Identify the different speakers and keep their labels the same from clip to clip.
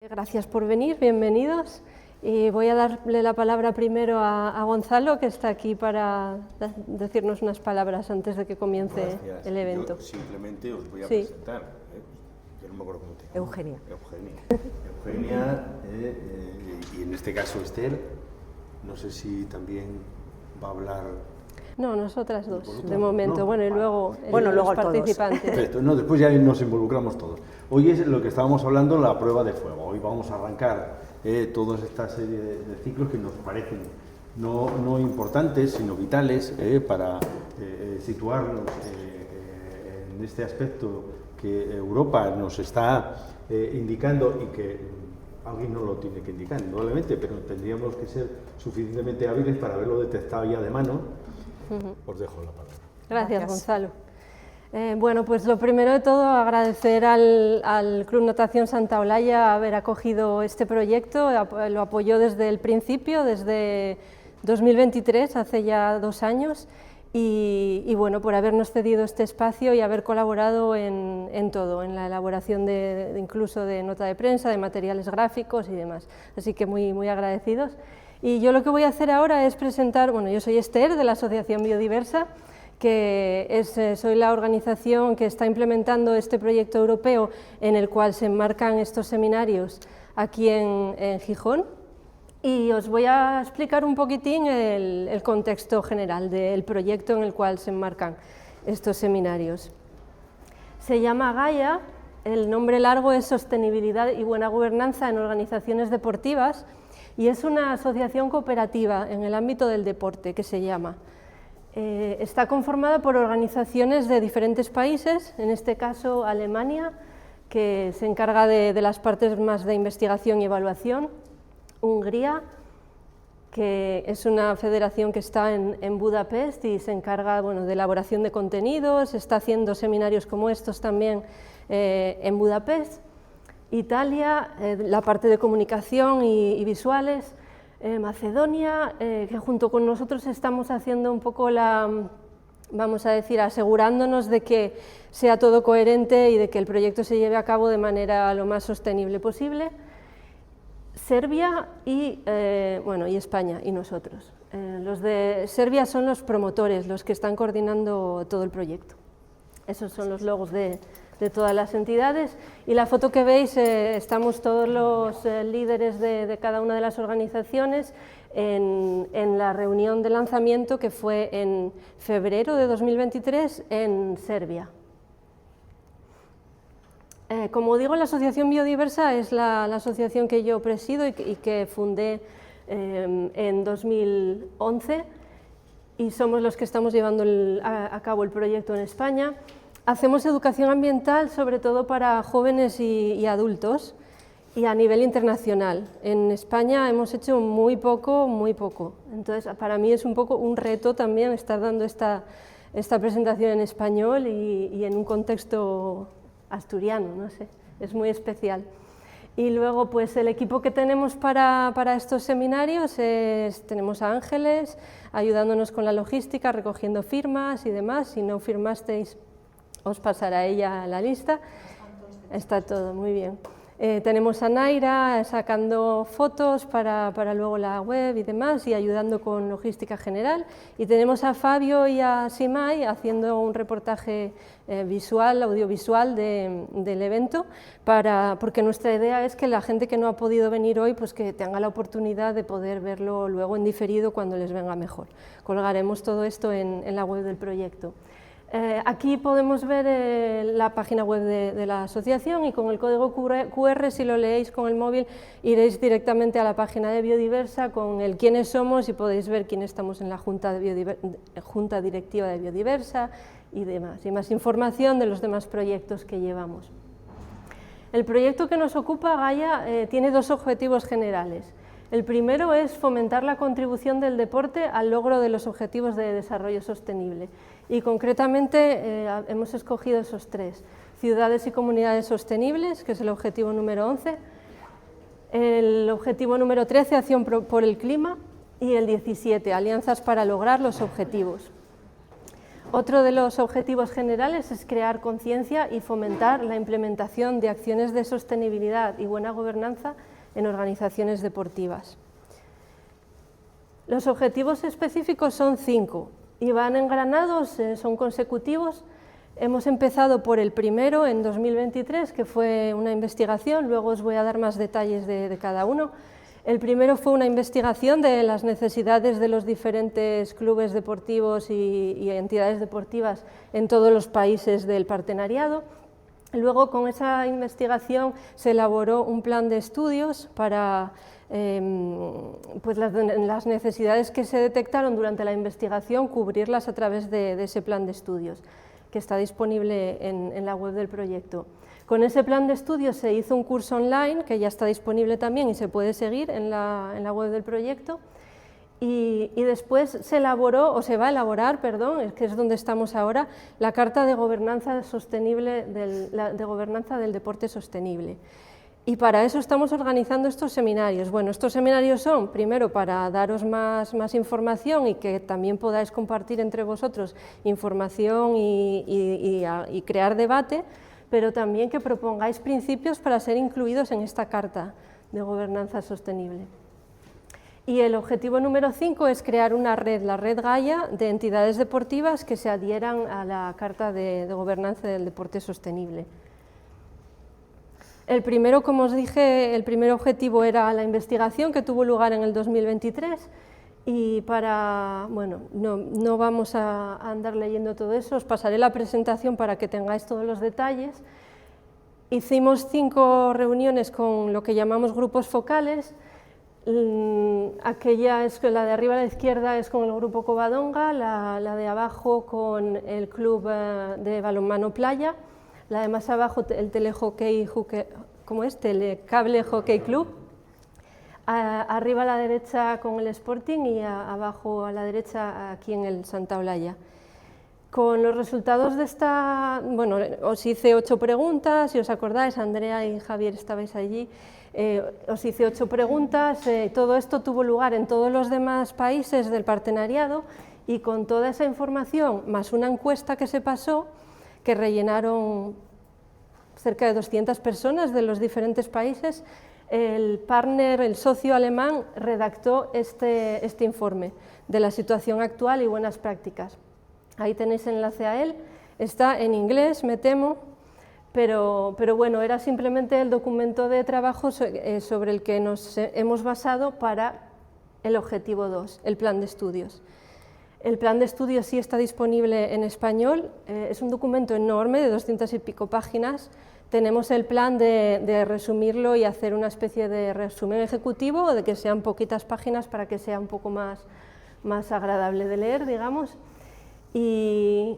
Speaker 1: Gracias por venir, bienvenidos. Y voy a darle la palabra primero a Gonzalo, que está aquí para decirnos unas palabras antes de que comience el evento.
Speaker 2: Yo simplemente os voy a presentar. Yo no me acuerdo cómo te llamas.
Speaker 3: Eugenia.
Speaker 2: Eugenia, y en este caso Esther, no sé si también va a hablar.
Speaker 1: No, nosotras dos, de momento. No. Bueno, y luego,
Speaker 3: luego
Speaker 1: los participantes.
Speaker 2: Perfecto, no, después ya nos involucramos todos. Hoy es lo que estábamos hablando, la prueba de fuego. Hoy vamos a arrancar toda esta serie de ciclos que nos parecen no importantes, sino vitales para situarnos en este aspecto que Europa nos está indicando y que alguien no lo tiene que indicar, indudablemente, pero tendríamos que ser suficientemente hábiles para haberlo detectado ya de mano. Os dejo la palabra.
Speaker 1: Gracias, Gonzalo. Bueno, pues lo primero de todo, agradecer al Club Natación Santa Olalla haber acogido este proyecto, lo apoyó desde el principio, desde 2023, hace ya 2 años, y bueno, por habernos cedido este espacio y haber colaborado en todo, en la elaboración incluso de nota de prensa, de materiales gráficos y demás. Así que muy agradecidos. Y yo lo que voy a hacer ahora es presentar, bueno, yo soy Esther de la Asociación Biodiversa, que soy la organización que está implementando este proyecto europeo en el cual se enmarcan estos seminarios aquí en Gijón, y os voy a explicar un poquitín el contexto general del proyecto en el cual se enmarcan estos seminarios. Se llama Gaia, el nombre largo es Sostenibilidad y Buena Gobernanza en Organizaciones Deportivas, y es una asociación cooperativa en el ámbito del deporte que se llama. Está conformada por organizaciones de diferentes países, en este caso Alemania, que se encarga de las partes más de investigación y evaluación, Hungría, que es una federación que está en Budapest y se encarga, bueno, de elaboración de contenidos, está haciendo seminarios como estos también en Budapest, Italia, la parte de comunicación y visuales, Macedonia, que junto con nosotros estamos haciendo un poco vamos a decir, asegurándonos de que sea todo coherente y de que el proyecto se lleve a cabo de manera lo más sostenible posible, Serbia y España y nosotros. Los de Serbia son los promotores, los que están coordinando todo el proyecto. Esos son los logos de todas las entidades, y la foto que veis, estamos todos los líderes de cada una de las organizaciones en la reunión de lanzamiento que fue en febrero de 2023 en Serbia. Como digo, la Asociación Biodiversa es la asociación que yo presido y que fundé en 2011, y somos los que estamos llevando a cabo el proyecto en España. Hacemos educación ambiental sobre todo para jóvenes y adultos, y a nivel internacional. En España hemos hecho muy poco, entonces para mí es un poco un reto también estar dando esta presentación en español y en un contexto asturiano, no sé, es muy especial. Y luego, pues el equipo que tenemos para estos seminarios tenemos a Ángeles ayudándonos con la logística, recogiendo firmas y demás. Si no firmasteis, os pasará ella la lista. Está todo muy bien. Tenemos a Naira sacando fotos para luego la web y demás, y ayudando con logística general. Y tenemos a Fabio y a Simay haciendo un reportaje visual, audiovisual del evento, porque nuestra idea es que la gente que no ha podido venir hoy, pues que tenga la oportunidad de poder verlo luego en diferido cuando les venga mejor. Colgaremos todo esto en la web del proyecto. Aquí podemos ver la página web de la asociación, y con el código QR, si lo leéis con el móvil, iréis directamente a la página de Biodiversa con el quiénes somos, y podéis ver quiénes estamos en la Junta Directiva de Biodiversa y demás, y más información de los demás proyectos que llevamos. El proyecto que nos ocupa, Gaia, tiene 2 objetivos generales. El primero es fomentar la contribución del deporte al logro de los objetivos de desarrollo sostenible, y concretamente hemos escogido esos 3: ciudades y comunidades sostenibles, que es el objetivo número 11, el objetivo número 13, acción por el clima, y el 17, alianzas para lograr los objetivos. Otro de los objetivos generales es crear conciencia y fomentar la implementación de acciones de sostenibilidad y buena gobernanza en organizaciones deportivas. Los objetivos específicos son 5 y van engranados, son consecutivos. Hemos empezado por el primero en 2023, que fue una investigación, luego os voy a dar más detalles de cada uno. El primero fue una investigación de las necesidades de los diferentes clubes deportivos y entidades deportivas en todos los países del partenariado. Luego, con esa investigación se elaboró un plan de estudios para pues las necesidades que se detectaron durante la investigación, cubrirlas a través de ese plan de estudios, que está disponible en la web del proyecto. Con ese plan de estudios se hizo un curso online, que ya está disponible también y se puede seguir en la web del proyecto, y después se elaboró, o se va a elaborar, perdón, que es donde estamos ahora, la Carta de Gobernanza Sostenible de Gobernanza del Deporte Sostenible. Y para eso estamos organizando estos seminarios. Bueno, estos seminarios son, primero, para daros más información y que también podáis compartir entre vosotros información y crear debate, pero también que propongáis principios para ser incluidos en esta Carta de Gobernanza Sostenible. Y el objetivo número 5 es crear una red, la Red Gaia, de entidades deportivas que se adhieran a la Carta de Gobernanza del Deporte Sostenible. El primero, como os dije, el primer objetivo era la investigación, que tuvo lugar en el 2023, y bueno, no vamos a andar leyendo todo eso, os pasaré la presentación para que tengáis todos los detalles. Hicimos 5 reuniones con lo que llamamos grupos focales. Aquella es la de arriba a la izquierda, es con el grupo Covadonga, la de abajo con el club de balonmano Playa, la de más abajo el Telehockey, Telecable Hockey Club, arriba a la derecha con el Sporting y abajo a la derecha aquí en el Santa Olalla. Con los resultados de esta, bueno, os hice 8 preguntas, si os acordáis, Andrea y Javier estabais allí, os hice 8 preguntas, todo esto tuvo lugar en todos los demás países del partenariado y con toda esa información, más una encuesta que se pasó, que rellenaron cerca de 200 personas de los diferentes países, el partner, el socio alemán, redactó este informe de la situación actual y buenas prácticas. Ahí tenéis enlace a él, está en inglés, me temo, pero bueno, era simplemente el documento de trabajo sobre el que nos hemos basado para el objetivo 2, el plan de estudios. El plan de estudios sí está disponible en español, es un documento enorme de 200 y pico páginas. Tenemos el plan de resumirlo y hacer una especie de resumen ejecutivo, de que sean poquitas páginas para que sea un poco más agradable de leer, digamos. Y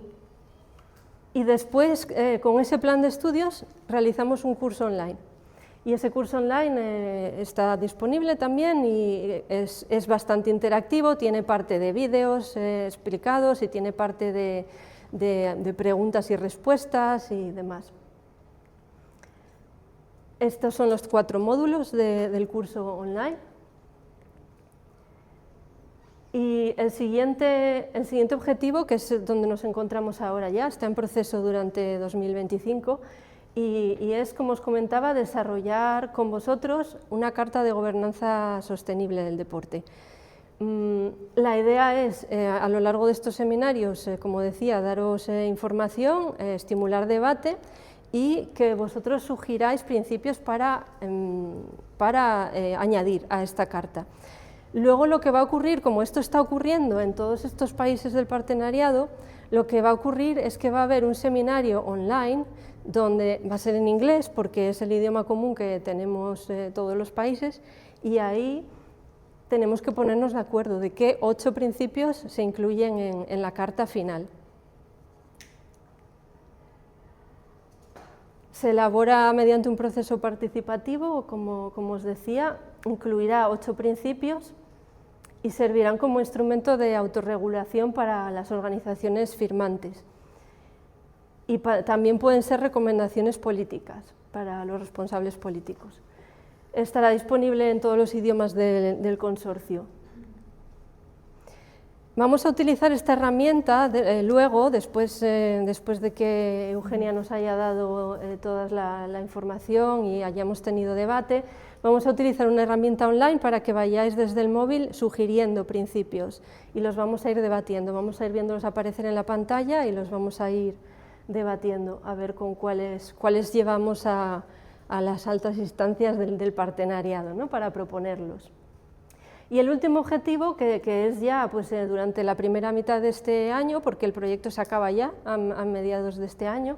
Speaker 1: después, con ese plan de estudios, realizamos un curso online. Y ese curso online está disponible también y es bastante interactivo, tiene parte de vídeos explicados y tiene parte de preguntas y respuestas y demás. Estos son los 4 módulos del curso online. Y el siguiente objetivo, que es donde nos encontramos ahora ya, está en proceso durante 2025, y es, como os comentaba, desarrollar con vosotros una carta de gobernanza sostenible del deporte. La idea es, a lo largo de estos seminarios, como decía, daros información, estimular debate y que vosotros sugiráis principios para añadir a esta carta. Luego lo que va a ocurrir, como esto está ocurriendo en todos estos países del partenariado, lo que va a ocurrir es que va a haber un seminario online donde va a ser en inglés porque es el idioma común que tenemos todos los países, y ahí tenemos que ponernos de acuerdo de qué 8 principios se incluyen en la carta final. Se elabora mediante un proceso participativo, como os decía, incluirá 8 principios y servirán como instrumento de autorregulación para las organizaciones firmantes. Y también pueden ser recomendaciones políticas para los responsables políticos. Estará disponible en todos los idiomas del consorcio. Vamos a utilizar esta herramienta luego, después de que Eugenia nos haya dado toda la información y hayamos tenido debate, vamos a utilizar una herramienta online para que vayáis desde el móvil sugiriendo principios y los vamos a ir debatiendo, vamos a ir viéndolos aparecer en la pantalla y los vamos a ir debatiendo a ver con cuáles llevamos a las altas instancias del partenariado, ¿no?, para proponerlos. Y el último objetivo, que es ya pues, durante la primera mitad de este año, porque el proyecto se acaba ya a mediados de este año,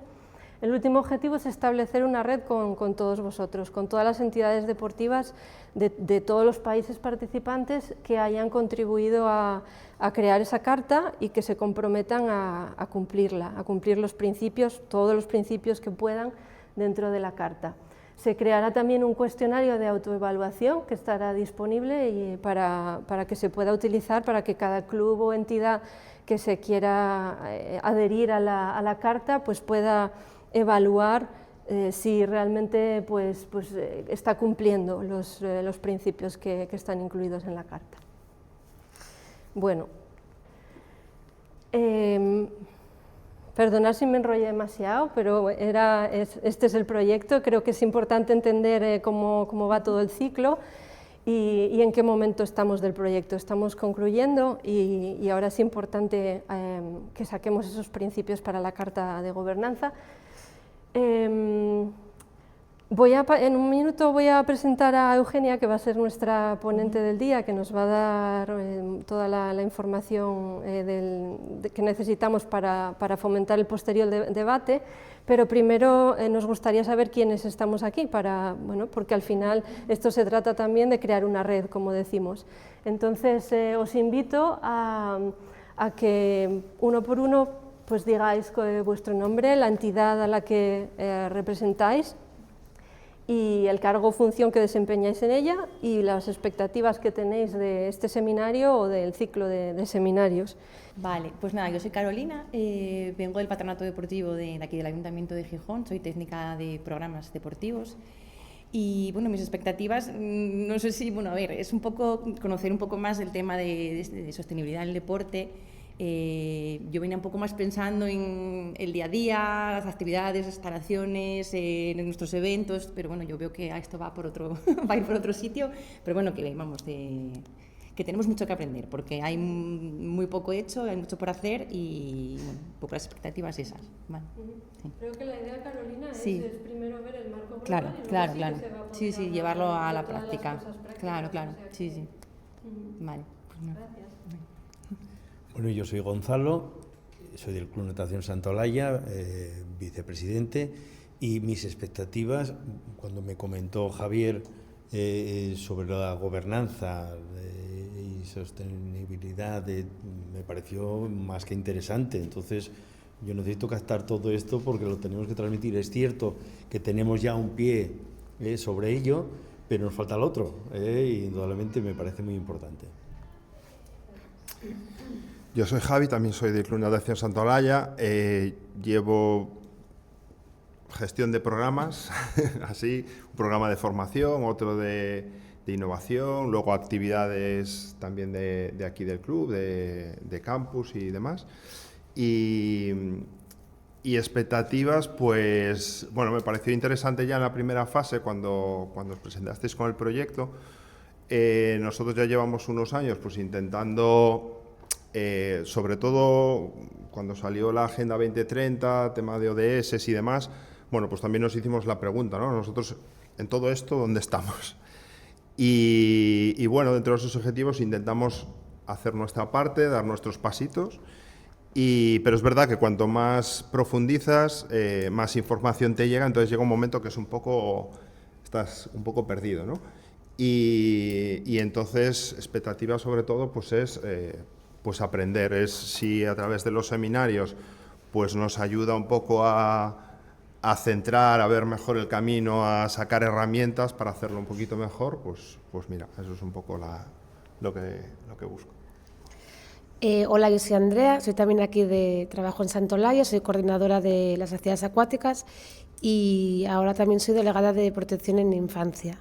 Speaker 1: el último objetivo es establecer una red con todos vosotros, con todas las entidades deportivas de todos los países participantes que hayan contribuido a crear esa carta y que se comprometan a cumplirla, a cumplir los principios, todos los principios que puedan dentro de la carta. Se creará también un cuestionario de autoevaluación que estará disponible para que se pueda utilizar para que cada club o entidad que se quiera adherir a la carta pues pueda evaluar si realmente está cumpliendo los principios que están incluidos en la carta. Bueno, perdonad si me enrollé demasiado, pero este es el proyecto. Creo que es importante entender cómo va todo el ciclo y en qué momento estamos del proyecto. Estamos concluyendo y ahora es importante que saquemos esos principios para la Carta de Gobernanza. En un minuto voy a presentar a Eugenia, que va a ser nuestra ponente del día, que nos va a dar toda la información que necesitamos para fomentar el posterior debate, pero primero nos gustaría saber quiénes estamos aquí, porque al final esto se trata también de crear una red, como decimos. Entonces os invito a que uno por uno pues digáis vuestro nombre, la entidad a la que representáis, y el cargo o función que desempeñáis en ella y las expectativas que tenéis de este seminario o del ciclo de seminarios.
Speaker 3: Vale, pues nada, yo soy Carolina, vengo del Patronato Deportivo de aquí del Ayuntamiento de Gijón, soy técnica de programas deportivos y bueno, mis expectativas, no sé si, bueno, a ver, es un poco conocer un poco más el tema de sostenibilidad en el deporte. Yo venía un poco más pensando en el día a día, las actividades, las instalaciones, en nuestros eventos, pero bueno, yo veo que esto va a ir por otro sitio, pero bueno, que vamos, que tenemos mucho que aprender, porque hay muy poco hecho, hay mucho por hacer y bueno, un poco las expectativas esas. Vale.
Speaker 1: Sí. Creo que la idea, Carolina,
Speaker 3: sí.
Speaker 1: es primero ver el marco global
Speaker 3: claro,
Speaker 1: y
Speaker 3: claro,
Speaker 1: luego
Speaker 3: claro.
Speaker 1: sí que se va a
Speaker 3: Sí,
Speaker 1: poner
Speaker 3: llevarlo a la práctica. Claro,
Speaker 1: o sea
Speaker 3: sí, sí. Vale. Pues no.
Speaker 1: Gracias.
Speaker 2: Bueno, yo soy Gonzalo, soy del Club Natación Santa Olaya, vicepresidente, y mis expectativas, cuando me comentó Javier sobre la gobernanza y sostenibilidad, me pareció más que interesante. Entonces, yo necesito captar todo esto porque lo tenemos que transmitir. Es cierto que tenemos ya un pie sobre ello, pero nos falta el otro, y indudablemente me parece muy importante.
Speaker 4: Yo soy Javi, también soy del Club Natación Santa Olaya, llevo gestión de programas, así, un programa de formación, otro de innovación, luego actividades también de aquí del club, de campus y demás. Y expectativas, pues, bueno, me pareció interesante ya en la primera fase, cuando os presentasteis con el proyecto. Nosotros ya llevamos unos años pues intentando, sobre todo cuando salió la Agenda 2030, tema de ODS y demás, bueno, pues también nos hicimos la pregunta, ¿no? Nosotros, en todo esto, ¿dónde estamos? Y bueno, dentro de esos objetivos intentamos hacer nuestra parte, dar nuestros pasitos, pero es verdad que cuanto más profundizas, más información te llega, entonces llega un momento que es estás un poco perdido, ¿no? Y entonces, expectativa sobre todo, pues es pues aprender, es si a través de los seminarios pues nos ayuda un poco a centrar, a ver mejor el camino, a sacar herramientas para hacerlo un poquito mejor, pues mira, eso es un poco lo que busco.
Speaker 5: Hola, yo soy Andrea, soy también aquí trabajo en Santa Olaya, soy coordinadora de las actividades acuáticas y ahora también soy delegada de protección en infancia.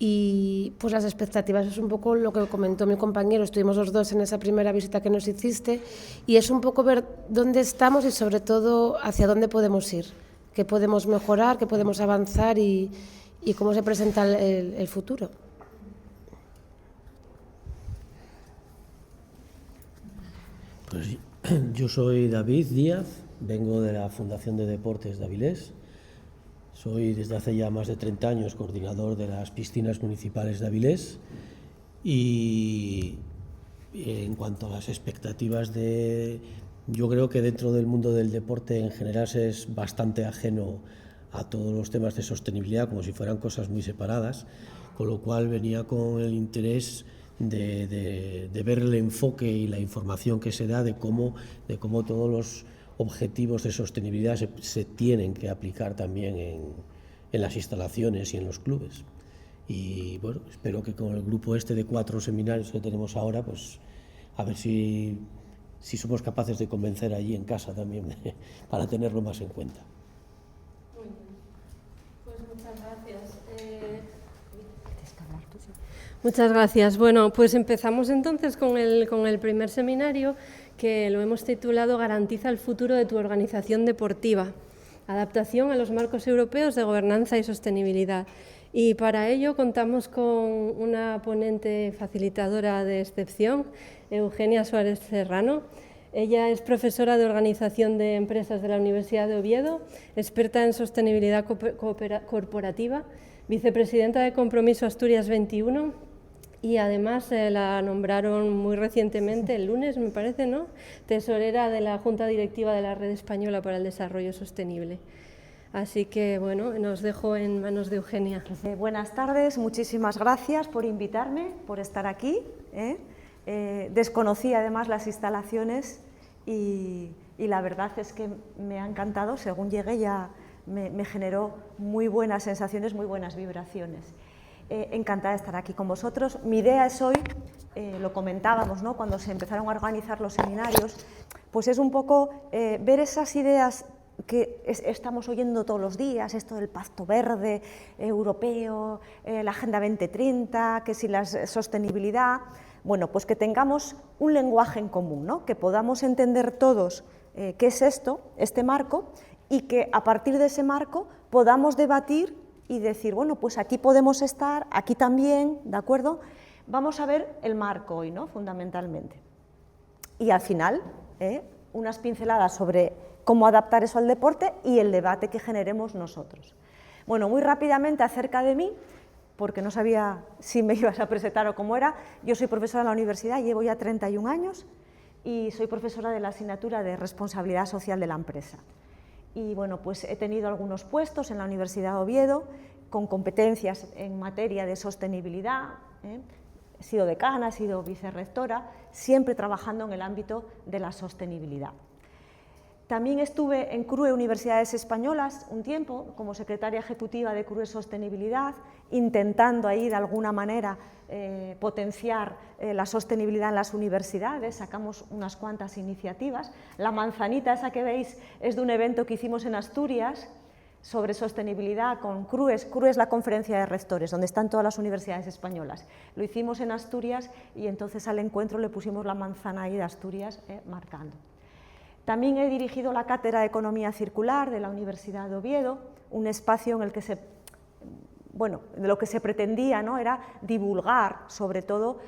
Speaker 5: Y pues las expectativas es un poco lo que comentó mi compañero, estuvimos los dos en esa primera visita que nos hiciste, y es un poco ver dónde estamos y sobre todo hacia dónde podemos ir, qué podemos mejorar, qué podemos avanzar y cómo se presenta el futuro.
Speaker 6: Pues yo soy David Díaz, vengo de la Fundación de Deportes de Avilés. Soy desde hace ya más de 30 años coordinador de las piscinas municipales de Avilés, y en cuanto a las expectativas yo creo que dentro del mundo del deporte en general se es bastante ajeno a todos los temas de sostenibilidad, como si fueran cosas muy separadas, con lo cual venía con el interés de ver el enfoque y la información que se da de cómo todos los objetivos de sostenibilidad se tienen que aplicar también en las instalaciones y en los clubes. Y bueno, espero que con el grupo de 4 seminarios que tenemos ahora, pues a ver si somos capaces de convencer allí en casa también para tenerlo más en cuenta.
Speaker 1: Muy bien. Pues muchas gracias. Muchas gracias. Bueno, pues empezamos entonces con el primer seminario, que lo hemos titulado Garantiza el futuro de tu organización deportiva, adaptación a los marcos europeos de gobernanza y sostenibilidad. Y para ello contamos con una ponente facilitadora de excepción, Eugenia Suárez Serrano. Ella es profesora de Organización de Empresas de la Universidad de Oviedo, experta en sostenibilidad corporativa, vicepresidenta de Compromiso Asturias 21, y además la nombraron muy recientemente, el lunes me parece, ¿no?, tesorera de la Junta Directiva de la Red Española para el Desarrollo Sostenible. Así que, bueno, nos dejo en manos de Eugenia.
Speaker 7: Buenas tardes, muchísimas gracias por invitarme, por estar aquí. Desconocí además las instalaciones y la verdad es que me ha encantado. Según llegué ya me generó muy buenas sensaciones, muy buenas vibraciones. Encantada de estar aquí con vosotros. Mi idea es hoy, lo comentábamos, ¿no?, cuando se empezaron a organizar los seminarios, pues es un poco ver esas ideas que estamos oyendo todos los días, esto del Pacto Verde Europeo, la Agenda 2030, que si la sostenibilidad, bueno, pues que tengamos un lenguaje en común, ¿no?, que podamos entender todos qué es esto, este marco, y que a partir de ese marco podamos debatir y decir, bueno, pues aquí podemos estar, aquí también, ¿de acuerdo? Vamos a ver el marco hoy, ¿no?, fundamentalmente. Y al final, unas pinceladas sobre cómo adaptar eso al deporte y el debate que generemos nosotros. Bueno, muy rápidamente acerca de mí, porque no sabía si me ibas a presentar o cómo era. Yo soy profesora en la universidad, llevo ya 31 años y soy profesora de la asignatura de Responsabilidad Social de la Empresa. Y bueno, pues he tenido algunos puestos en la Universidad de Oviedo con competencias en materia de sostenibilidad. He sido decana, he sido vicerrectora, siempre trabajando en el ámbito de la sostenibilidad. También estuve en CRUE Universidades Españolas un tiempo como secretaria ejecutiva de CRUE Sostenibilidad, intentando ahí de alguna manera potenciar la sostenibilidad en las universidades. Sacamos unas cuantas iniciativas. La manzanita esa que veis es de un evento que hicimos en Asturias sobre sostenibilidad con CRUES. CRUE es la conferencia de rectores, donde están todas las universidades españolas. Lo hicimos en Asturias y entonces al encuentro le pusimos la manzana ahí de Asturias marcando. También he dirigido la Cátedra de Economía Circular de la Universidad de Oviedo, un espacio en el que de lo que se pretendía, ¿no?, era divulgar sobre todo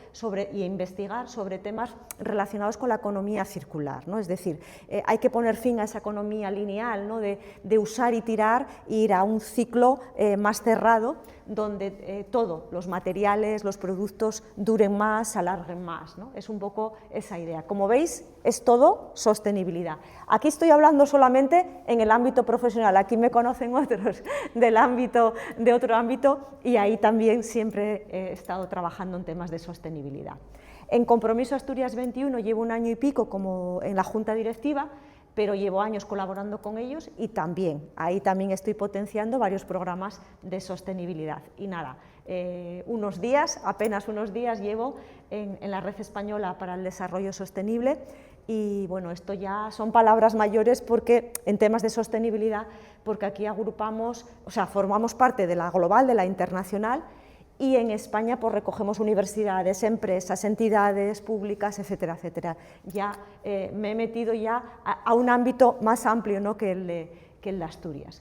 Speaker 7: y investigar sobre temas relacionados con la economía circular, ¿no? Es decir, hay que poner fin a esa economía lineal, ¿no?, de usar y tirar e ir a un ciclo más cerrado, donde los materiales, los productos duren más, se alarguen más, ¿no? Es un poco esa idea. Como veis, es todo sostenibilidad. Aquí estoy hablando solamente en el ámbito profesional, aquí me conocen otros de otro ámbito, y ahí también siempre he estado trabajando en temas de sostenibilidad. En Compromiso Asturias 21 llevo 1 año y pico como en la Junta Directiva, pero llevo años colaborando con ellos y ahí también estoy potenciando varios programas de sostenibilidad. Y nada, apenas unos días llevo en la Red Española para el Desarrollo Sostenible, y bueno, esto ya son palabras mayores porque en temas de sostenibilidad, porque aquí formamos parte de la global, de la internacional, y en España pues recogemos universidades, empresas, entidades públicas, etcétera, etcétera. Ya me he metido ya a un ámbito más amplio, ¿no?, que el de Asturias.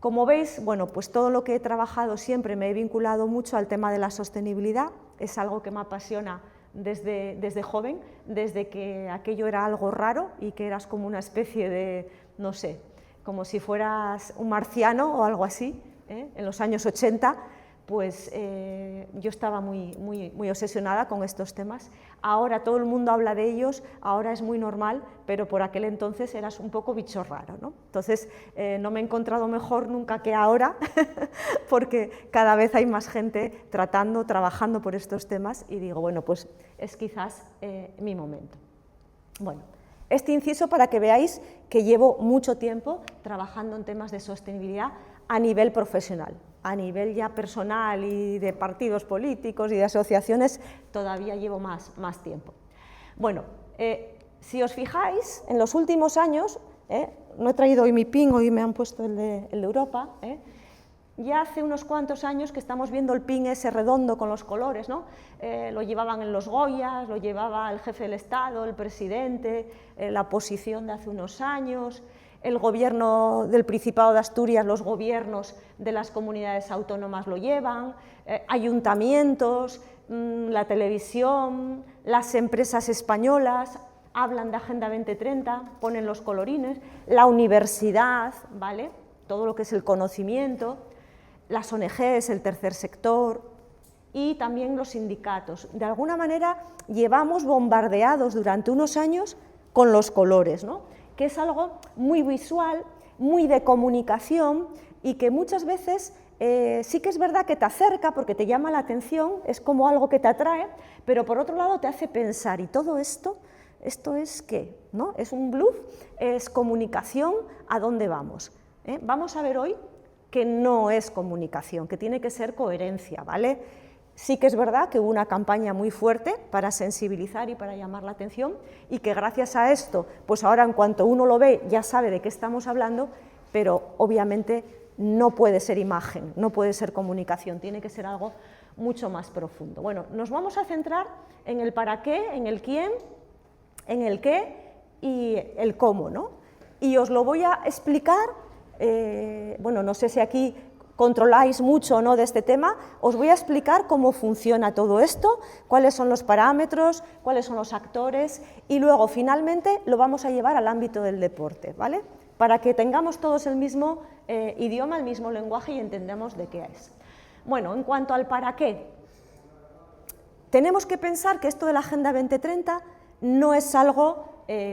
Speaker 7: Como veis, bueno, pues todo lo que he trabajado siempre me he vinculado mucho al tema de la sostenibilidad, es algo que me apasiona desde joven, desde que aquello era algo raro y que eras como una especie de, no sé, como si fueras un marciano o algo así, en los años 80, pues yo estaba muy obsesionada con estos temas. Ahora todo el mundo habla de ellos, ahora es muy normal, pero por aquel entonces eras un poco bicho raro, ¿no? Entonces no me he encontrado mejor nunca que ahora, porque cada vez hay más gente trabajando por estos temas y digo, bueno, pues es quizás mi momento. Bueno, este inciso para que veáis que llevo mucho tiempo trabajando en temas de sostenibilidad a nivel profesional. A nivel ya personal y de partidos políticos y de asociaciones todavía llevo más tiempo. Bueno, si os fijáis, en los últimos años, no he traído hoy mi pin, hoy me han puesto el de Europa, ya hace unos cuantos años que estamos viendo el pin ese redondo con los colores, ¿no? Lo llevaban en los Goyas, lo llevaba el jefe del Estado, el presidente, la oposición de hace unos años, el gobierno del Principado de Asturias, los gobiernos de las comunidades autónomas lo llevan, ayuntamientos, la televisión, las empresas españolas hablan de Agenda 2030, ponen los colorines, la universidad, ¿vale?, todo lo que es el conocimiento, las ONGs, el tercer sector y también los sindicatos. De alguna manera llevamos bombardeados durante unos años con los colores, ¿no?, que es algo muy visual, muy de comunicación y que muchas veces sí que es verdad que te acerca porque te llama la atención, es como algo que te atrae, pero por otro lado te hace pensar, ¿y todo esto es qué?, ¿no? ¿Es un bluff? ¿Es comunicación? ¿A dónde vamos? Vamos a ver hoy que no es comunicación, que tiene que ser coherencia, ¿vale? Sí que es verdad que hubo una campaña muy fuerte para sensibilizar y para llamar la atención y que gracias a esto, pues ahora en cuanto uno lo ve ya sabe de qué estamos hablando, pero obviamente no puede ser imagen, no puede ser comunicación, tiene que ser algo mucho más profundo. Bueno, nos vamos a centrar en el para qué, en el quién, en el qué y el cómo, ¿no? Y os lo voy a explicar, bueno, no sé si aquí controláis mucho o no de este tema, os voy a explicar cómo funciona todo esto, cuáles son los parámetros, cuáles son los actores y luego finalmente lo vamos a llevar al ámbito del deporte, ¿vale?, para que tengamos todos el mismo idioma, el mismo lenguaje y entendamos de qué es. Bueno, en cuanto al para qué, tenemos que pensar que esto de la Agenda 2030 no es algo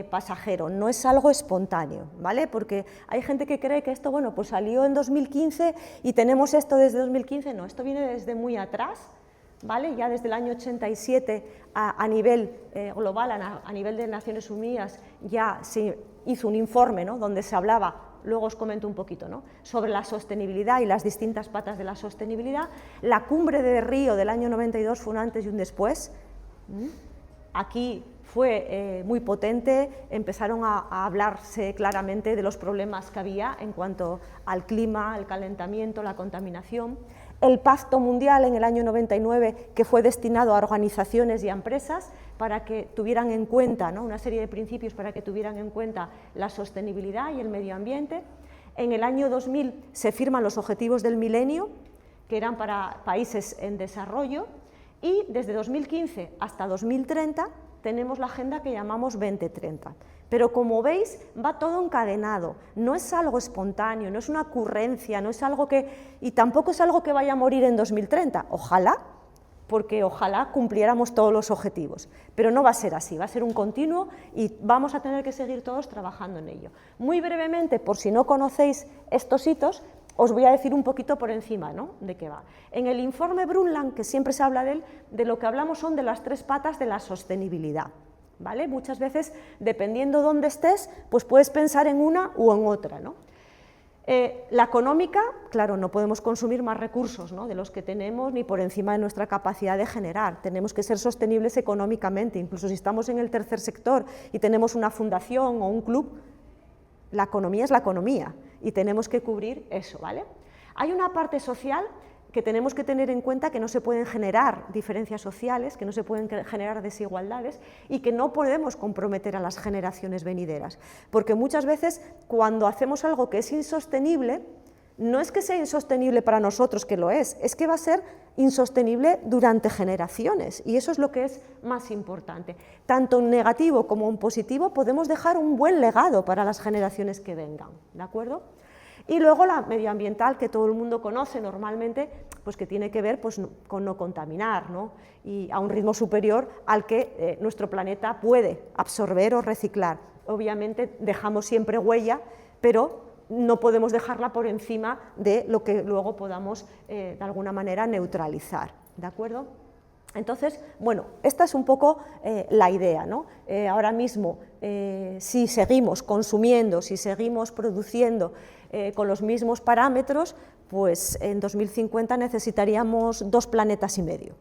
Speaker 7: pasajero, no es algo espontáneo, ¿vale? Porque hay gente que cree que esto, bueno, pues salió en 2015 y tenemos esto desde 2015, no, esto viene desde muy atrás, ¿vale? Ya desde el año 87 a nivel global, a nivel de Naciones Unidas, ya se hizo un informe, ¿no?, donde se hablaba, luego os comento un poquito, ¿no?, sobre la sostenibilidad y las distintas patas de la sostenibilidad. La cumbre de Río del año 92 fue un antes y un después. Aquí fue muy potente, empezaron a hablarse claramente de los problemas que había en cuanto al clima, el calentamiento, la contaminación. El Pacto Mundial en el año 99, que fue destinado a organizaciones y a empresas para que tuvieran en cuenta, ¿no?, una serie de principios para que tuvieran en cuenta la sostenibilidad y el medio ambiente. En el año 2000 se firman los Objetivos del Milenio, que eran para países en desarrollo, y desde 2015 hasta 2030 tenemos la agenda que llamamos 2030. Pero como veis, va todo encadenado, no es algo espontáneo, no es una ocurrencia, no es algo que, y tampoco es algo que vaya a morir en 2030, ojalá, porque ojalá cumpliéramos todos los objetivos, pero no va a ser así, va a ser un continuo y vamos a tener que seguir todos trabajando en ello. Muy brevemente, por si no conocéis estos hitos, os voy a decir un poquito por encima, ¿no?, de qué va. En el informe Brundtland, que siempre se habla de él, de lo que hablamos son de las tres patas de la sostenibilidad, ¿vale? Muchas veces, dependiendo dónde estés, pues puedes pensar en una u en otra, ¿no? La económica, claro, no podemos consumir más recursos, ¿no?, de los que tenemos ni por encima de nuestra capacidad de generar. Tenemos que ser sostenibles económicamente, incluso si estamos en el tercer sector y tenemos una fundación o un club, la economía es la economía y tenemos que cubrir eso, ¿vale? Hay una parte social que tenemos que tener en cuenta que no se pueden generar diferencias sociales, que no se pueden generar desigualdades y que no podemos comprometer a las generaciones venideras. Porque muchas veces cuando hacemos algo que es insostenible, no es que sea insostenible para nosotros, que lo es que va a ser insostenible durante generaciones, y eso es lo que es más importante. Tanto en negativo como en positivo podemos dejar un buen legado para las generaciones que vengan, ¿de acuerdo? Y luego la medioambiental, que todo el mundo conoce normalmente, pues que tiene que ver pues, con no contaminar, ¿no? Y a un ritmo superior al que nuestro planeta puede absorber o reciclar. Obviamente dejamos siempre huella, pero no podemos dejarla por encima de lo que luego podamos de alguna manera neutralizar, ¿de acuerdo? Entonces, bueno, esta es un poco la idea, ¿no? Ahora mismo, si seguimos consumiendo, si seguimos produciendo con los mismos parámetros, pues en 2050 necesitaríamos 2 planetas y medio.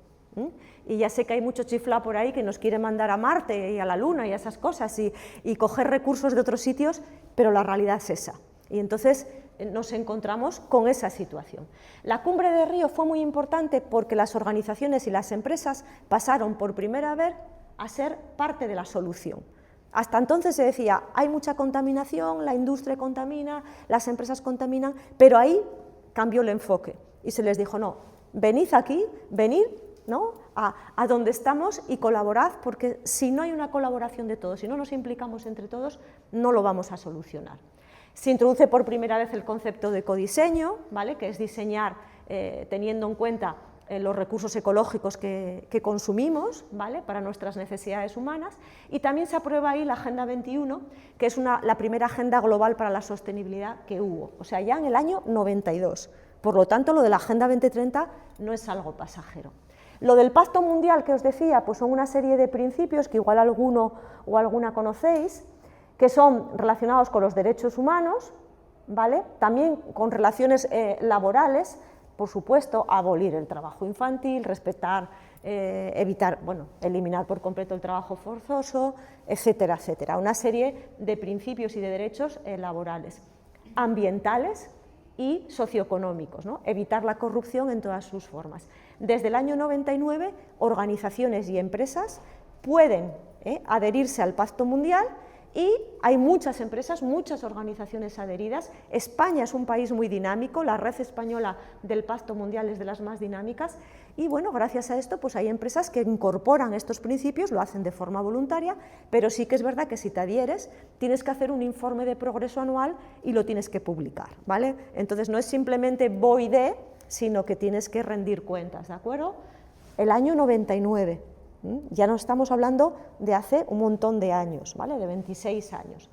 Speaker 7: Y ya sé que hay mucho chiflado por ahí que nos quiere mandar a Marte y a la Luna y a esas cosas y coger recursos de otros sitios, pero la realidad es esa. Y entonces nos encontramos con esa situación. La cumbre de Río fue muy importante porque las organizaciones y las empresas pasaron por primera vez a ser parte de la solución. Hasta entonces se decía, hay mucha contaminación, la industria contamina, las empresas contaminan, pero ahí cambió el enfoque y se les dijo, no, venid aquí, venid, ¿no?, a donde estamos y colaborad, porque si no hay una colaboración de todos, si no nos implicamos entre todos, no lo vamos a solucionar. Se introduce por primera vez el concepto de ecodiseño, ¿vale?, que es diseñar teniendo en cuenta los recursos ecológicos que consumimos, ¿vale?, para nuestras necesidades humanas, y también se aprueba ahí la Agenda 21, que es la primera agenda global para la sostenibilidad que hubo, o sea, ya en el año 92. Por lo tanto, lo de la Agenda 2030 no es algo pasajero. Lo del Pacto Mundial que os decía, pues son una serie de principios que igual alguno o alguna conocéis, que son relacionados con los derechos humanos, ¿vale?, también con relaciones laborales, por supuesto, abolir el trabajo infantil, respetar, evitar, bueno, eliminar por completo el trabajo forzoso, etcétera, etcétera. Una serie de principios y de derechos laborales, ambientales y socioeconómicos, ¿no?, evitar la corrupción en todas sus formas. Desde el año 99, organizaciones y empresas pueden adherirse al Pacto Mundial. Y hay muchas empresas, muchas organizaciones adheridas. España es un país muy dinámico, la red española del Pacto Mundial es de las más dinámicas y bueno, gracias a esto pues hay empresas que incorporan estos principios, lo hacen de forma voluntaria, pero sí que es verdad que si te adhieres tienes que hacer un informe de progreso anual y lo tienes que publicar, ¿vale? Entonces no es simplemente voy de, sino que tienes que rendir cuentas, ¿de acuerdo? El año 99. Ya no estamos hablando de hace un montón de años, ¿vale?, de 26 años.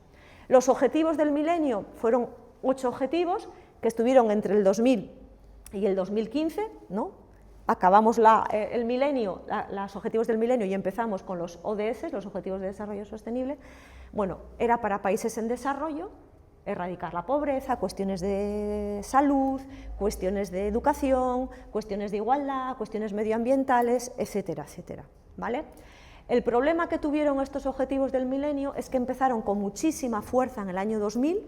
Speaker 7: Los objetivos del milenio fueron 8 objetivos que estuvieron entre el 2000 y el 2015, ¿no? Acabamos el milenio, los objetivos del milenio y empezamos con los ODS, los Objetivos de Desarrollo Sostenible. Bueno, era para países en desarrollo, erradicar la pobreza, cuestiones de salud, cuestiones de educación, cuestiones de igualdad, cuestiones medioambientales, etcétera, etcétera. ¿Vale? El problema que tuvieron estos objetivos del milenio es que empezaron con muchísima fuerza en el año 2000,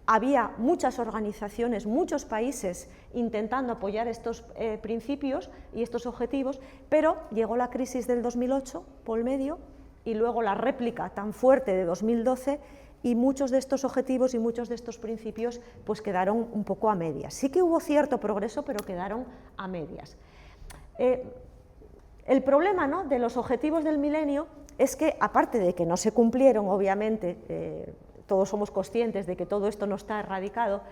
Speaker 7: había muchas organizaciones, muchos países intentando apoyar estos principios y estos objetivos, pero llegó la crisis del 2008 por el medio y luego la réplica tan fuerte de 2012 y muchos de estos objetivos y muchos de estos principios pues quedaron un poco a medias. Sí que hubo cierto progreso, pero quedaron a medias. El problema, ¿no?, de los objetivos del milenio es que, aparte de que no se cumplieron, obviamente, todos somos conscientes de que todo esto no está erradicado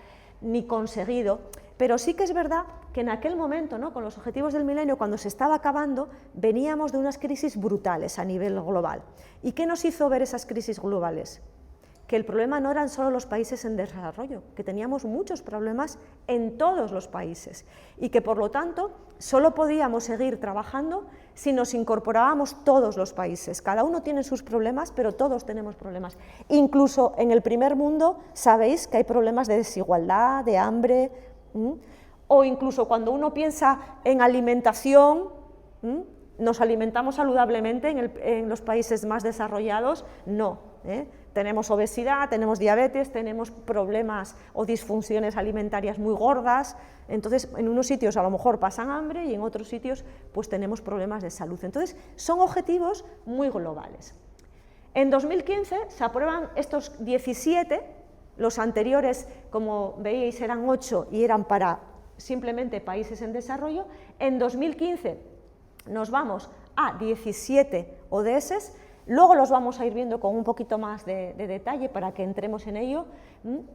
Speaker 7: ni conseguido, pero sí que es verdad que en aquel momento, ¿no?, con los objetivos del milenio, cuando se estaba acabando, veníamos de unas crisis brutales a nivel global. ¿Y qué nos hizo ver esas crisis globales? Que el problema no eran solo los países en desarrollo, que teníamos muchos problemas en todos los países y que por lo tanto solo podíamos seguir trabajando si nos incorporábamos todos los países. Cada uno tiene sus problemas, pero todos tenemos problemas. Incluso en el primer mundo sabéis que hay problemas de desigualdad, de hambre, o incluso cuando uno piensa en alimentación, nos alimentamos saludablemente en los países más desarrollados, no. Tenemos obesidad, tenemos diabetes, tenemos problemas o disfunciones alimentarias muy gordas. Entonces, en unos sitios a lo mejor pasan hambre y en otros sitios pues tenemos problemas de salud. Entonces, son objetivos muy globales. En 2015 se aprueban estos 17, los anteriores, como veíais, eran 8 y eran para simplemente países en desarrollo. En 2015 nos vamos a 17 ODS, luego los vamos a ir viendo con un poquito más de detalle para que entremos en ello.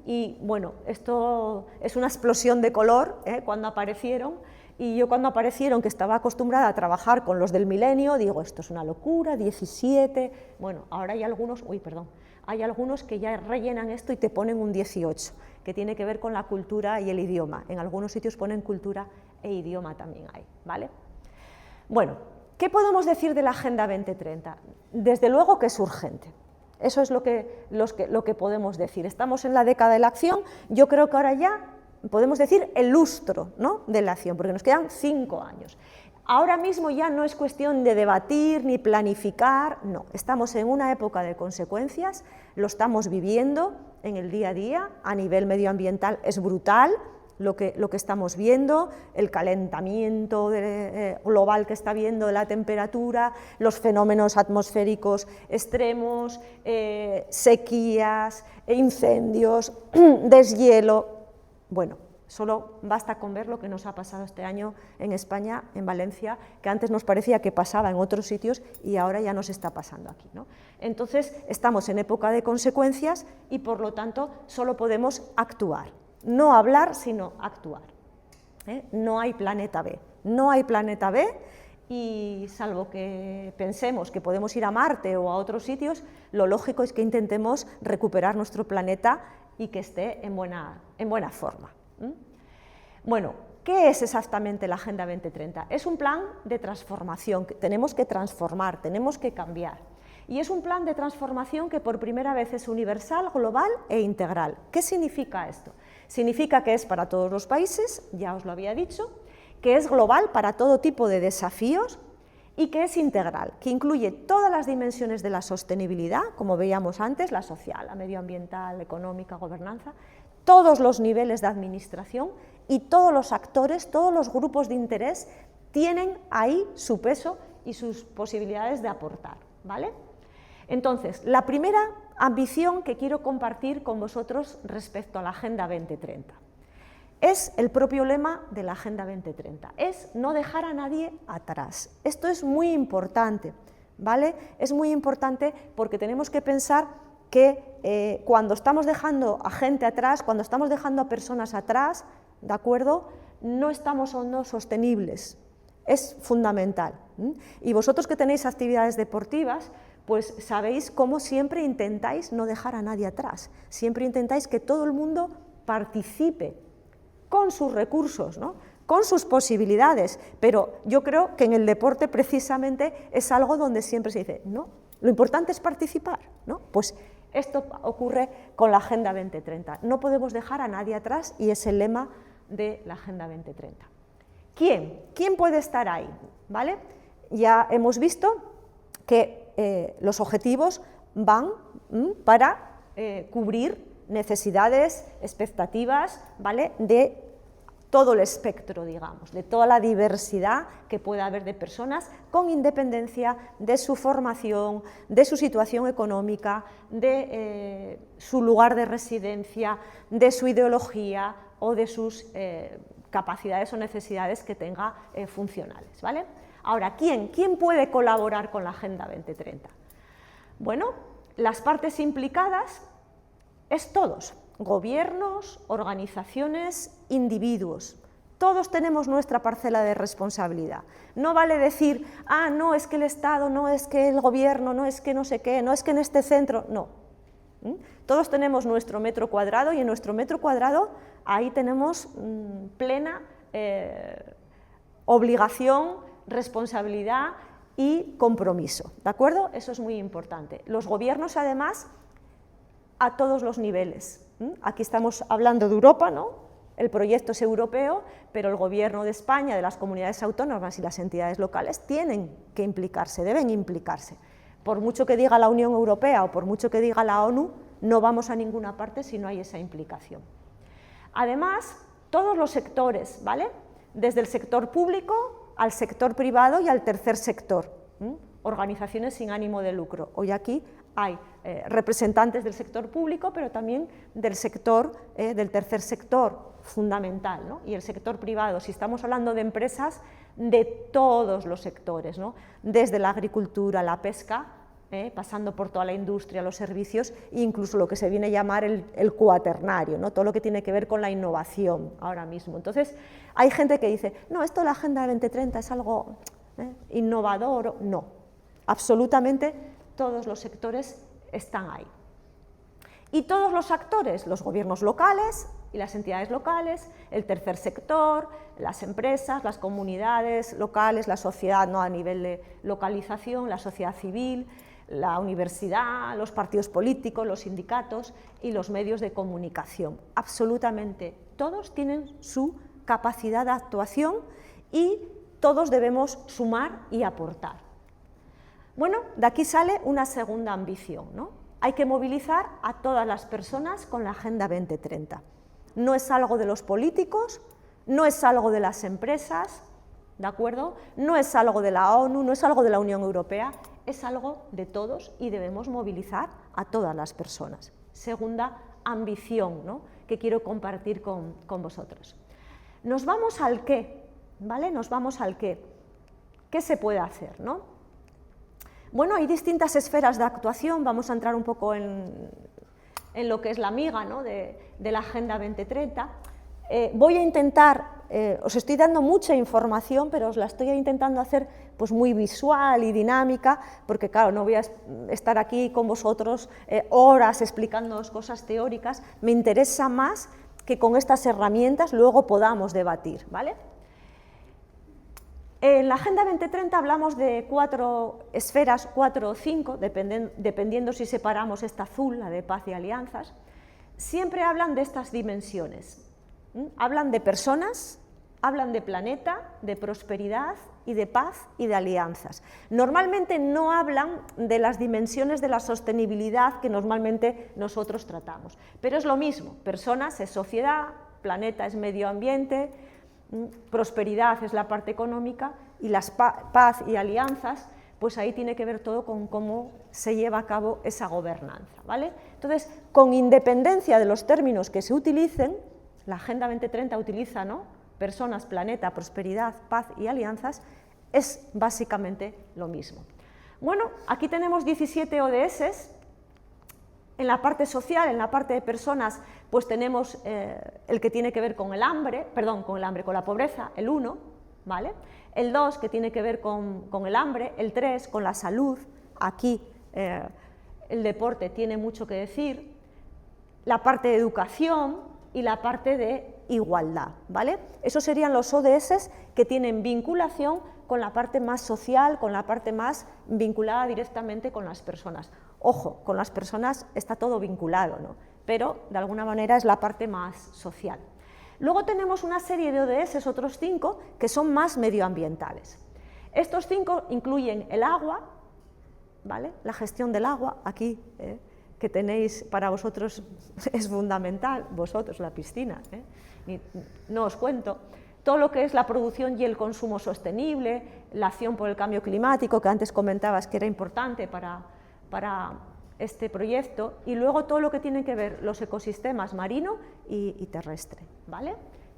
Speaker 7: Y bueno, esto es una explosión de color cuando aparecieron, y yo cuando aparecieron, que estaba acostumbrada a trabajar con los del milenio, digo, esto es una locura, 17, bueno, ahora hay algunos, hay algunos que ya rellenan esto y te ponen un 18, que tiene que ver con la cultura y el idioma. En algunos sitios ponen cultura e idioma también hay, ¿vale? Bueno, ¿qué podemos decir de la Agenda 2030? Desde luego que es urgente. Eso es lo que podemos decir. Estamos en la década de la acción. Yo creo que ahora ya podemos decir el lustro, ¿no?, de la acción, porque nos quedan 5 años. Ahora mismo ya no es cuestión de debatir ni planificar, no. Estamos en una época de consecuencias, lo estamos viviendo en el día a día. A nivel medioambiental es brutal lo que estamos viendo, el calentamiento global que está viendo, la temperatura, los fenómenos atmosféricos extremos, sequías, incendios, deshielo. Bueno, solo basta con ver lo que nos ha pasado este año en España, en Valencia, que antes nos parecía que pasaba en otros sitios y ahora ya nos está pasando aquí, ¿no? Entonces, estamos en época de consecuencias y, por lo tanto, solo podemos actuar. No hablar, sino actuar. No hay planeta B. No hay planeta B, y salvo que pensemos que podemos ir a Marte o a otros sitios, lo lógico es que intentemos recuperar nuestro planeta y que esté en buena forma. Bueno, ¿qué es exactamente la Agenda 2030? Es un plan de transformación, que tenemos que transformar, tenemos que cambiar. Y es un plan de transformación que por primera vez es universal, global e integral. ¿Qué significa esto? Significa que es para todos los países, ya os lo había dicho, que es global para todo tipo de desafíos y que es integral, que incluye todas las dimensiones de la sostenibilidad, como veíamos antes, la social, la medioambiental, la económica, gobernanza, todos los niveles de administración y todos los actores, todos los grupos de interés tienen ahí su peso y sus posibilidades de aportar, ¿vale? Entonces, la primera ambición que quiero compartir con vosotros respecto a la Agenda 2030 es el propio lema de la Agenda 2030, es no dejar a nadie atrás. Esto es muy importante, ¿vale? Es muy importante porque tenemos que pensar que cuando estamos dejando a gente atrás, cuando estamos dejando a personas atrás, ¿de acuerdo?, no estamos siendo sostenibles. Es fundamental. Y vosotros que tenéis actividades deportivas, pues sabéis cómo siempre intentáis no dejar a nadie atrás, siempre intentáis que todo el mundo participe con sus recursos, ¿no?, con sus posibilidades, pero yo creo que en el deporte precisamente es algo donde siempre se dice, no, lo importante es participar, ¿no? Pues esto ocurre con la Agenda 2030, no podemos dejar a nadie atrás y es el lema de la Agenda 2030. ¿Quién puede estar ahí? ¿Vale? Ya hemos visto que los objetivos van para cubrir necesidades, expectativas, ¿vale?, de todo el espectro, digamos, de toda la diversidad que pueda haber de personas, con independencia de su formación, de su situación económica, de su lugar de residencia, de su ideología o de sus capacidades o necesidades que tenga funcionales, ¿vale? Ahora, ¿quién puede colaborar con la Agenda 2030? Bueno, las partes implicadas es todos, gobiernos, organizaciones, individuos. Todos tenemos nuestra parcela de responsabilidad. No vale decir, ah, no, es que el Estado, no es que el gobierno, no es que no sé qué, no es que en este centro, no. Todos tenemos nuestro metro cuadrado y en nuestro metro cuadrado ahí tenemos plena obligación, responsabilidad y compromiso, ¿de acuerdo? Eso es muy importante. Los gobiernos, además, a todos los niveles. Aquí estamos hablando de Europa, ¿no? El proyecto es europeo, pero el Gobierno de España, de las comunidades autónomas y las entidades locales tienen que implicarse, deben implicarse. por mucho que diga la Unión Europea o por mucho que diga la ONU, no vamos a ninguna parte si no hay esa implicación. Además, todos los sectores, ¿vale? Desde el sector público al sector privado y al tercer sector, organizaciones sin ánimo de lucro. Hoy aquí hay representantes del sector público, pero también del sector, del tercer sector, fundamental, ¿no? Y el sector privado, si estamos hablando de empresas, de todos los sectores, ¿no? Desde la agricultura, la pesca, pasando por toda la industria, los servicios, e incluso lo que se viene a llamar el cuaternario, ¿no? Todo lo que tiene que ver con la innovación ahora mismo. Entonces, hay gente que dice, no, esto de la Agenda 2030 es algo innovador. No, absolutamente todos los sectores están ahí. Y todos los actores, los gobiernos locales y las entidades locales, el tercer sector, las empresas, las comunidades locales, la sociedad, ¿no? A nivel de localización, la sociedad civil, la universidad, los partidos políticos, los sindicatos y los medios de comunicación. Absolutamente todos tienen su capacidad de actuación y todos debemos sumar y aportar. Bueno, de aquí sale una segunda ambición, ¿no? Hay que movilizar a todas las personas con la Agenda 2030. No es algo de los políticos, no es algo de las empresas, ¿de acuerdo? No es algo de la ONU, no es algo de la Unión Europea, es algo de todos y debemos movilizar a todas las personas. Segunda ambición, ¿no? Que quiero compartir con vosotros. Nos vamos al qué, ¿vale? Nos vamos al qué. ¿Qué se puede hacer, no? Bueno, hay distintas esferas de actuación, vamos a entrar un poco en lo que es la miga, ¿no? de la Agenda 2030. Voy a intentar, os estoy dando mucha información, pero os la estoy intentando hacer pues, muy visual y dinámica, porque claro, no voy a estar aquí con vosotros horas explicándoos cosas teóricas, me interesa más que con estas herramientas luego podamos debatir, ¿vale? En la Agenda 2030 hablamos de 4 esferas, 4 o 5, dependiendo si separamos esta azul, la de paz y alianzas. Siempre hablan de estas dimensiones. Hablan de personas, hablan de planeta, de prosperidad y de paz y de alianzas. Normalmente no hablan de las dimensiones de la sostenibilidad que normalmente nosotros tratamos, pero es lo mismo, personas es sociedad, planeta es medio ambiente, prosperidad es la parte económica y las paz y alianzas, pues ahí tiene que ver todo con cómo se lleva a cabo esa gobernanza, ¿vale? Entonces, con independencia de los términos que se utilicen, la Agenda 2030 utiliza, ¿no? Personas, planeta, prosperidad, paz y alianzas, es básicamente lo mismo. Bueno, aquí tenemos 17 ODS. En la parte social, en la parte de personas, pues tenemos el que tiene que ver con el hambre, con la pobreza, el 1, ¿vale? El 2, que tiene que ver con el hambre, el 3, con la salud, aquí el deporte tiene mucho que decir, la parte de educación y la parte de igualdad, ¿vale? Esos serían los ODS que tienen vinculación con la parte más social, con la parte más vinculada directamente con las personas. Ojo, con las personas está todo vinculado, ¿no? Pero de alguna manera es la parte más social. Luego tenemos una serie de ODS, otros 5, que son más medioambientales. Estos 5 incluyen el agua, ¿vale? La gestión del agua, aquí, que tenéis para vosotros es fundamental, vosotros, la piscina, no os cuento. Todo lo que es la producción y el consumo sostenible, la acción por el cambio climático, que antes comentabas que era importante para este proyecto, y luego todo lo que tiene que ver los ecosistemas marino y terrestre, ¿vale?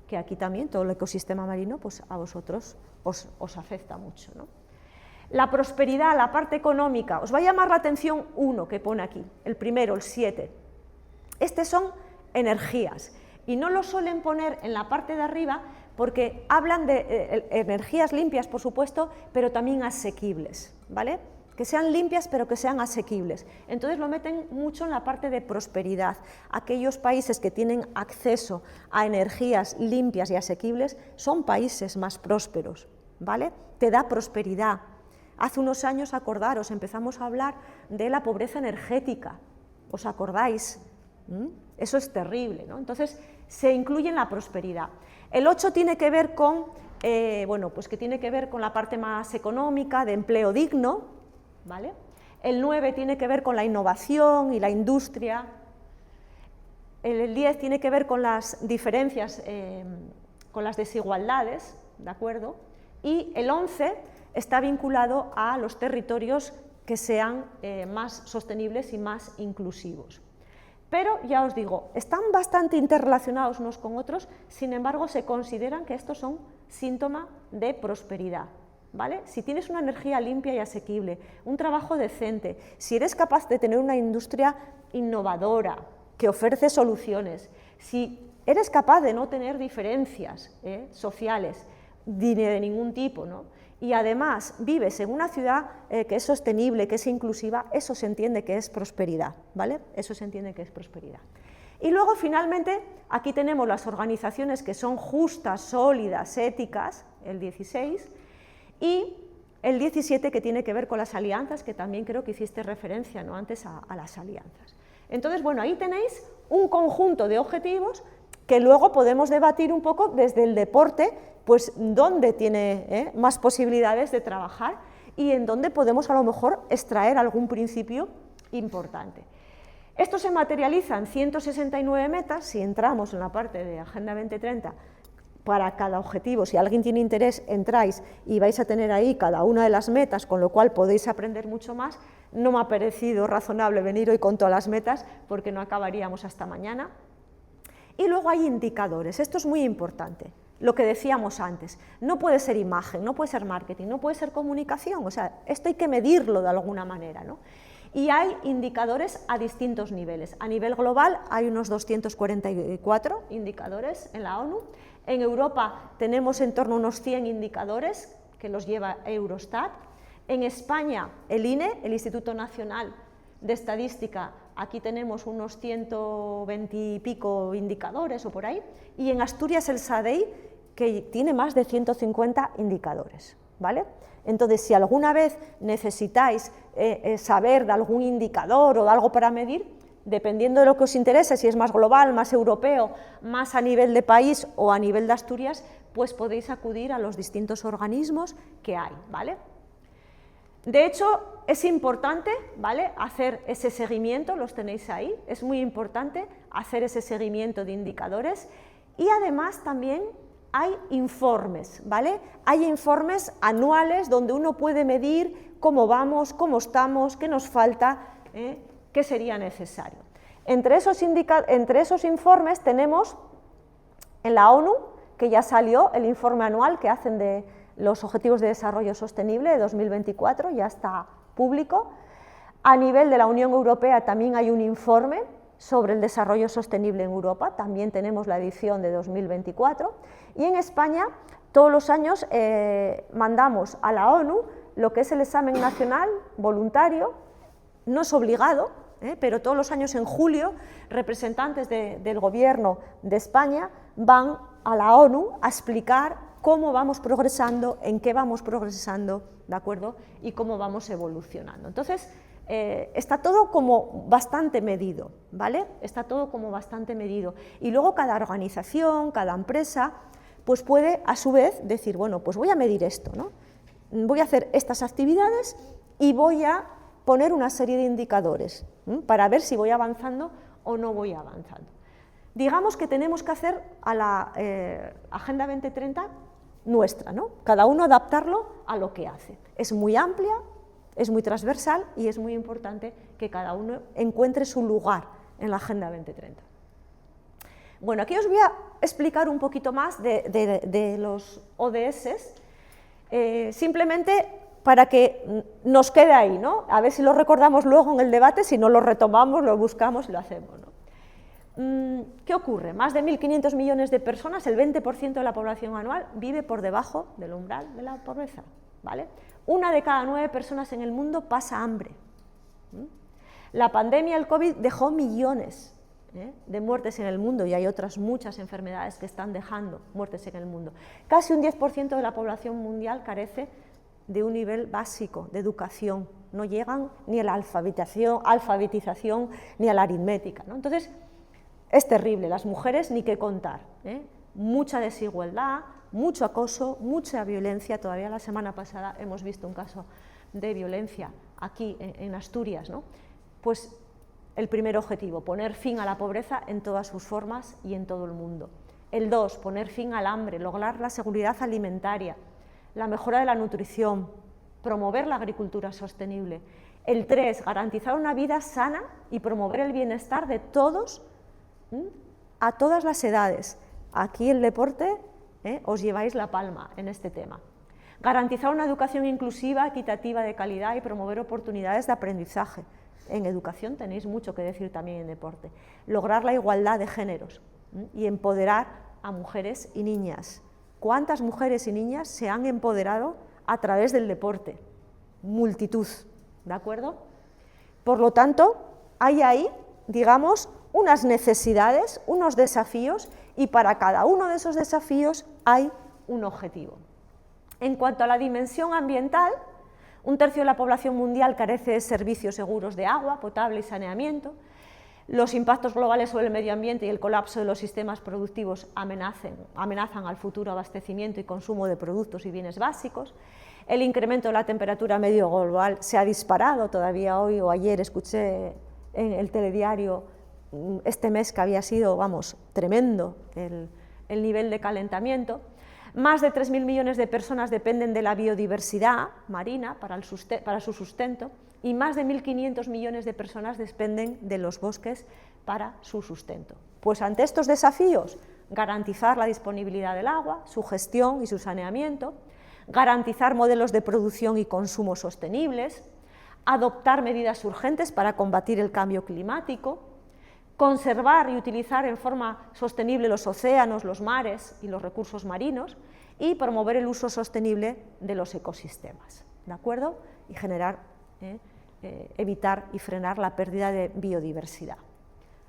Speaker 7: Que aquí también todo el ecosistema marino pues a vosotros os afecta mucho, ¿no? La prosperidad, la parte económica, os va a llamar la atención uno que pone aquí, el primero, el 7. Estos son energías, y no lo suelen poner en la parte de arriba porque hablan de energías limpias, por supuesto, pero también asequibles, ¿vale? Que sean limpias pero que sean asequibles. Entonces lo meten mucho en la parte de prosperidad. Aquellos países que tienen acceso a energías limpias y asequibles son países más prósperos, ¿vale? Te da prosperidad. Hace unos años, acordaros, empezamos a hablar de la pobreza energética, ¿os acordáis? Eso es terrible, ¿no? Entonces se incluye en la prosperidad. El 8 tiene que ver con, bueno, pues que tiene que ver con la parte más económica, de empleo digno, ¿vale? el 9 tiene que ver con la innovación y la industria, el 10 tiene que ver con las diferencias, con las desigualdades, ¿de acuerdo? Y el 11 está vinculado a los territorios que sean más sostenibles y más inclusivos. Pero, ya os digo, están bastante interrelacionados unos con otros, sin embargo, se consideran que estos son síntomas de prosperidad, ¿vale? Si tienes una energía limpia y asequible, un trabajo decente, si eres capaz de tener una industria innovadora, que ofrece soluciones, si eres capaz de no tener diferencias sociales ni de ningún tipo, ¿no? Y además vives en una ciudad que es sostenible, que es inclusiva, eso se entiende que es prosperidad, ¿vale? Eso se entiende que es prosperidad. Y luego, finalmente, aquí tenemos las organizaciones que son justas, sólidas, éticas, el 16, y el 17 que tiene que ver con las alianzas, que también creo que hiciste referencia, ¿no?, antes a las alianzas. Entonces, bueno, ahí tenéis un conjunto de objetivos que luego podemos debatir un poco desde el deporte, pues dónde tiene más posibilidades de trabajar y en dónde podemos a lo mejor extraer algún principio importante. Esto se materializa en 169 metas, si entramos en la parte de Agenda 2030 para cada objetivo, si alguien tiene interés, entráis y vais a tener ahí cada una de las metas, con lo cual podéis aprender mucho más. No me ha parecido razonable venir hoy con todas las metas porque no acabaríamos hasta mañana. Y luego hay indicadores, esto es muy importante, lo que decíamos antes, no puede ser imagen, no puede ser marketing, no puede ser comunicación, o sea, esto hay que medirlo de alguna manera, ¿no? Y hay indicadores a distintos niveles. A nivel global hay unos 244 indicadores en la ONU, en Europa tenemos en torno a unos 100 indicadores que los lleva Eurostat, en España el INE, el Instituto Nacional de Estadística, aquí tenemos unos 120 y pico indicadores o por ahí, y en Asturias el SADEI, que tiene más de 150 indicadores, ¿vale? Entonces, si alguna vez necesitáis saber de algún indicador o de algo para medir, dependiendo de lo que os interese, si es más global, más europeo, más a nivel de país o a nivel de Asturias, pues podéis acudir a los distintos organismos que hay, ¿vale? De hecho, es importante, ¿vale?, hacer ese seguimiento, los tenéis ahí, es muy importante hacer ese seguimiento de indicadores y además también hay informes, ¿vale? Hay informes anuales donde uno puede medir cómo vamos, cómo estamos, qué nos falta, qué sería necesario. Entre esos informes tenemos en la ONU, que ya salió el informe anual que hacen de los Objetivos de Desarrollo Sostenible de 2024, ya está público. A nivel de la Unión Europea también hay un informe sobre el desarrollo sostenible en Europa, también tenemos la edición de 2024, y en España todos los años mandamos a la ONU lo que es el examen nacional voluntario, no es obligado, pero todos los años en julio representantes del Gobierno de España van a la ONU a explicar cómo vamos progresando, en qué vamos progresando, ¿de acuerdo?, y cómo vamos evolucionando. Entonces, está todo como bastante medido, ¿vale? Está todo como bastante medido. Y luego cada organización, cada empresa, pues puede a su vez decir, bueno, pues voy a medir esto, ¿no? Voy a hacer estas actividades y voy a poner una serie de indicadores para ver si voy avanzando o no voy avanzando. Digamos que tenemos que hacer a la Agenda 2030 nuestra, ¿no? Cada uno adaptarlo a lo que hace. Es muy amplia, es muy transversal y es muy importante que cada uno encuentre su lugar en la Agenda 2030. Bueno, aquí os voy a explicar un poquito más de los ODS, simplemente para que nos quede ahí, ¿no? A ver si lo recordamos luego en el debate, si no lo retomamos, lo buscamos y lo hacemos, ¿no? ¿Qué ocurre? Más de 1.500 millones de personas, el 20% de la población anual, vive por debajo del umbral de la pobreza, ¿vale? 1 de cada 9 personas en el mundo pasa hambre. La pandemia del COVID dejó millones de muertes en el mundo y hay otras muchas enfermedades que están dejando muertes en el mundo. Casi un 10% de la población mundial carece de un nivel básico de educación, no llegan ni a la alfabetización ni a la aritmética, ¿no? Entonces, es terrible, las mujeres ni qué contar, mucha desigualdad, mucho acoso, mucha violencia. Todavía la semana pasada hemos visto un caso de violencia aquí en Asturias, ¿no? Pues el primer objetivo, poner fin a la pobreza en todas sus formas y en todo el mundo. El 2, poner fin al hambre, lograr la seguridad alimentaria, la mejora de la nutrición, promover la agricultura sostenible. El 3, garantizar una vida sana y promover el bienestar de todos, a todas las edades. Aquí el deporte, os lleváis la palma en este tema. Garantizar una educación inclusiva, equitativa, de calidad y promover oportunidades de aprendizaje. En educación tenéis mucho que decir también en deporte. Lograr la igualdad de géneros y empoderar a mujeres y niñas. ¿Cuántas mujeres y niñas se han empoderado a través del deporte? Multitud, ¿de acuerdo? Por lo tanto, hay ahí, digamos, unas necesidades, unos desafíos, y para cada uno de esos desafíos hay un objetivo. En cuanto a la dimensión ambiental, 1/3 de la población mundial carece de servicios seguros de agua potable y saneamiento. Los impactos globales sobre el medio ambiente y el colapso de los sistemas productivos amenazan al futuro abastecimiento y consumo de productos y bienes básicos. El incremento de la temperatura medio global se ha disparado. Todavía hoy o ayer escuché en el telediario este mes que había sido, vamos, tremendo el nivel de calentamiento. Más de 3.000 millones de personas dependen de la biodiversidad marina para su sustento, y más de 1.500 millones de personas dependen de los bosques para su sustento. Pues ante estos desafíos, garantizar la disponibilidad del agua, su gestión y su saneamiento, garantizar modelos de producción y consumo sostenibles, adoptar medidas urgentes para combatir el cambio climático, conservar y utilizar en forma sostenible los océanos, los mares y los recursos marinos, y promover el uso sostenible de los ecosistemas, ¿de acuerdo? Y evitar y frenar la pérdida de biodiversidad.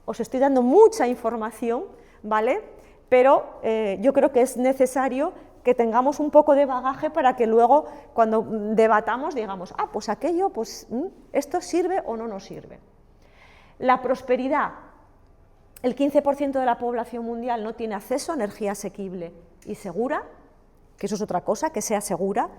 Speaker 7: Os estoy dando mucha información, ¿vale? Pero yo creo que es necesario que tengamos un poco de bagaje para que luego, cuando debatamos, digamos, pues aquello, pues esto sirve o no nos sirve. La prosperidad. El 15% de la población mundial no tiene acceso a energía asequible y segura, que eso es otra cosa, que sea segura,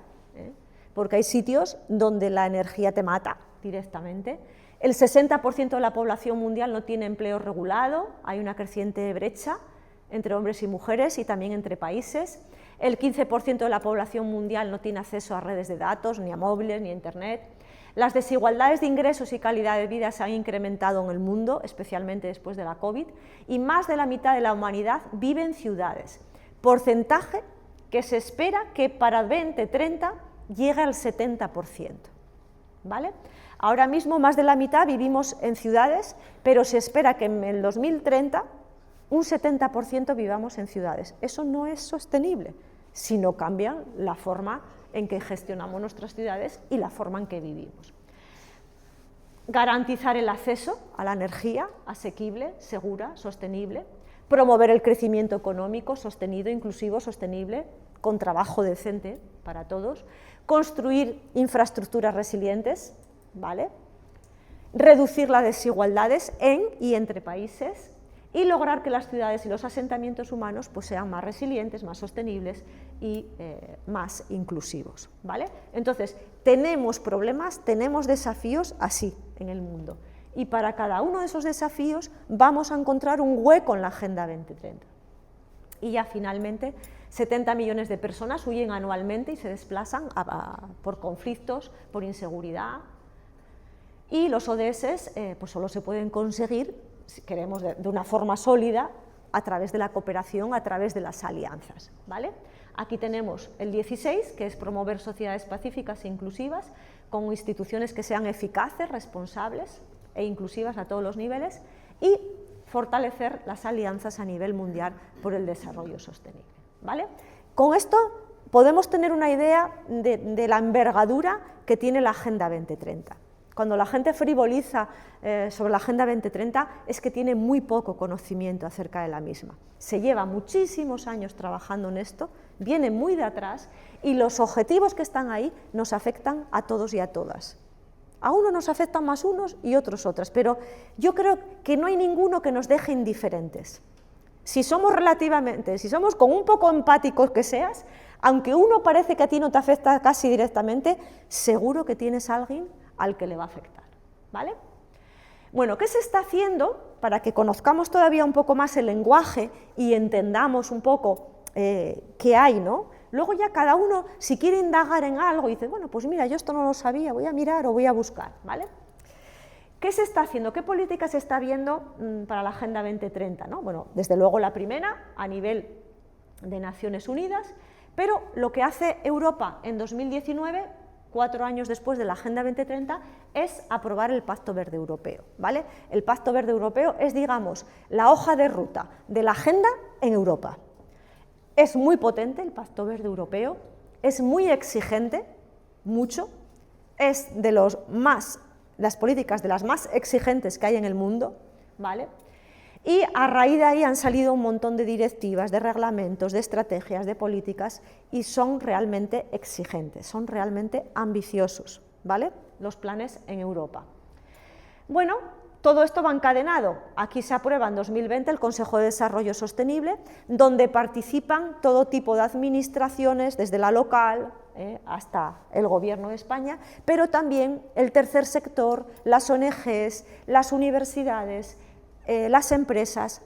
Speaker 7: porque hay sitios donde la energía te mata directamente. El 60% de la población mundial no tiene empleo regulado, hay una creciente brecha entre hombres y mujeres y también entre países. El 15% de la población mundial no tiene acceso a redes de datos, ni a móviles, ni a internet. Las desigualdades de ingresos y calidad de vida se han incrementado en el mundo, especialmente después de la COVID, y más de la mitad de la humanidad vive en ciudades, porcentaje que se espera que para 2030 llegue al 70%, ¿vale? Ahora mismo más de la mitad vivimos en ciudades, pero se espera que en el 2030 un 70% vivamos en ciudades. Eso no es sostenible si no cambian la forma en que gestionamos nuestras ciudades y la forma en que vivimos. Garantizar el acceso a la energía asequible, segura, sostenible, promover el crecimiento económico sostenido, inclusivo, sostenible, con trabajo decente para todos, construir infraestructuras resilientes, ¿vale? Reducir las desigualdades en y entre países, y lograr que las ciudades y los asentamientos humanos pues, sean más resilientes, más sostenibles y más inclusivos, ¿vale? Entonces, tenemos problemas, tenemos desafíos así en el mundo, y para cada uno de esos desafíos vamos a encontrar un hueco en la Agenda 2030. Y ya finalmente, 70 millones de personas huyen anualmente y se desplazan por conflictos, por inseguridad, y los ODS pues solo se pueden conseguir, si queremos, de una forma sólida, a través de la cooperación, a través de las alianzas, ¿vale? Aquí tenemos el 16, que es promover sociedades pacíficas e inclusivas, con instituciones que sean eficaces, responsables e inclusivas a todos los niveles, y fortalecer las alianzas a nivel mundial por el desarrollo sostenible, ¿vale? Con esto podemos tener una idea de la envergadura que tiene la Agenda 2030. Cuando la gente frivoliza sobre la Agenda 2030 es que tiene muy poco conocimiento acerca de la misma. Se lleva muchísimos años trabajando en esto, viene muy de atrás, y los objetivos que están ahí nos afectan a todos y a todas. A unos nos afectan más unos y otros otras, pero yo creo que no hay ninguno que nos deje indiferentes. Si somos con un poco empáticos que seas, aunque uno parece que a ti no te afecta casi directamente, seguro que tienes a alguien al que le va a afectar, ¿vale? Bueno, ¿qué se está haciendo para que conozcamos todavía un poco más el lenguaje y entendamos un poco qué hay, ¿no? Luego ya cada uno, si quiere indagar en algo, dice, bueno, pues mira, yo esto no lo sabía, voy a mirar o voy a buscar, ¿vale? ¿Qué se está haciendo? ¿Qué política se está viendo para la Agenda 2030, ¿no? Bueno, desde luego la primera, a nivel de Naciones Unidas, pero lo que hace Europa en 2019, 4 años después de la Agenda 2030, es aprobar el Pacto Verde Europeo, ¿vale? El Pacto Verde Europeo es, digamos, la hoja de ruta de la agenda en Europa. Es muy potente el Pacto Verde Europeo, es muy exigente, mucho, es de las políticas de las más exigentes que hay en el mundo, ¿vale? Y a raíz de ahí han salido un montón de directivas, de reglamentos, de estrategias, de políticas, y son realmente exigentes, son realmente ambiciosos, ¿vale? Los planes en Europa. Bueno, todo esto va encadenado. Aquí se aprueba en 2020 el Consejo de Desarrollo Sostenible, donde participan todo tipo de administraciones, desde la local hasta el Gobierno de España, pero también el tercer sector, las ONGs, las universidades, las empresas.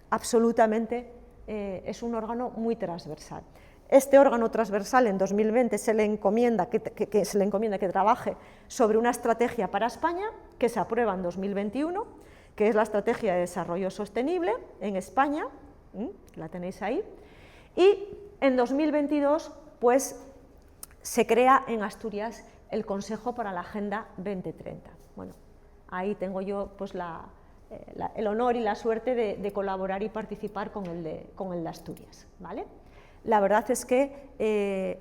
Speaker 7: Absolutamente es un órgano muy transversal. Este órgano transversal en 2020 se le encomienda que trabaje sobre una estrategia para España, que se aprueba en 2021, que es la Estrategia de Desarrollo Sostenible en España, la tenéis ahí, y en 2022 pues, se crea en Asturias el Consejo para la Agenda 2030. Bueno, ahí tengo yo pues, el honor y la suerte de colaborar y participar con el de Asturias, ¿vale? La verdad es que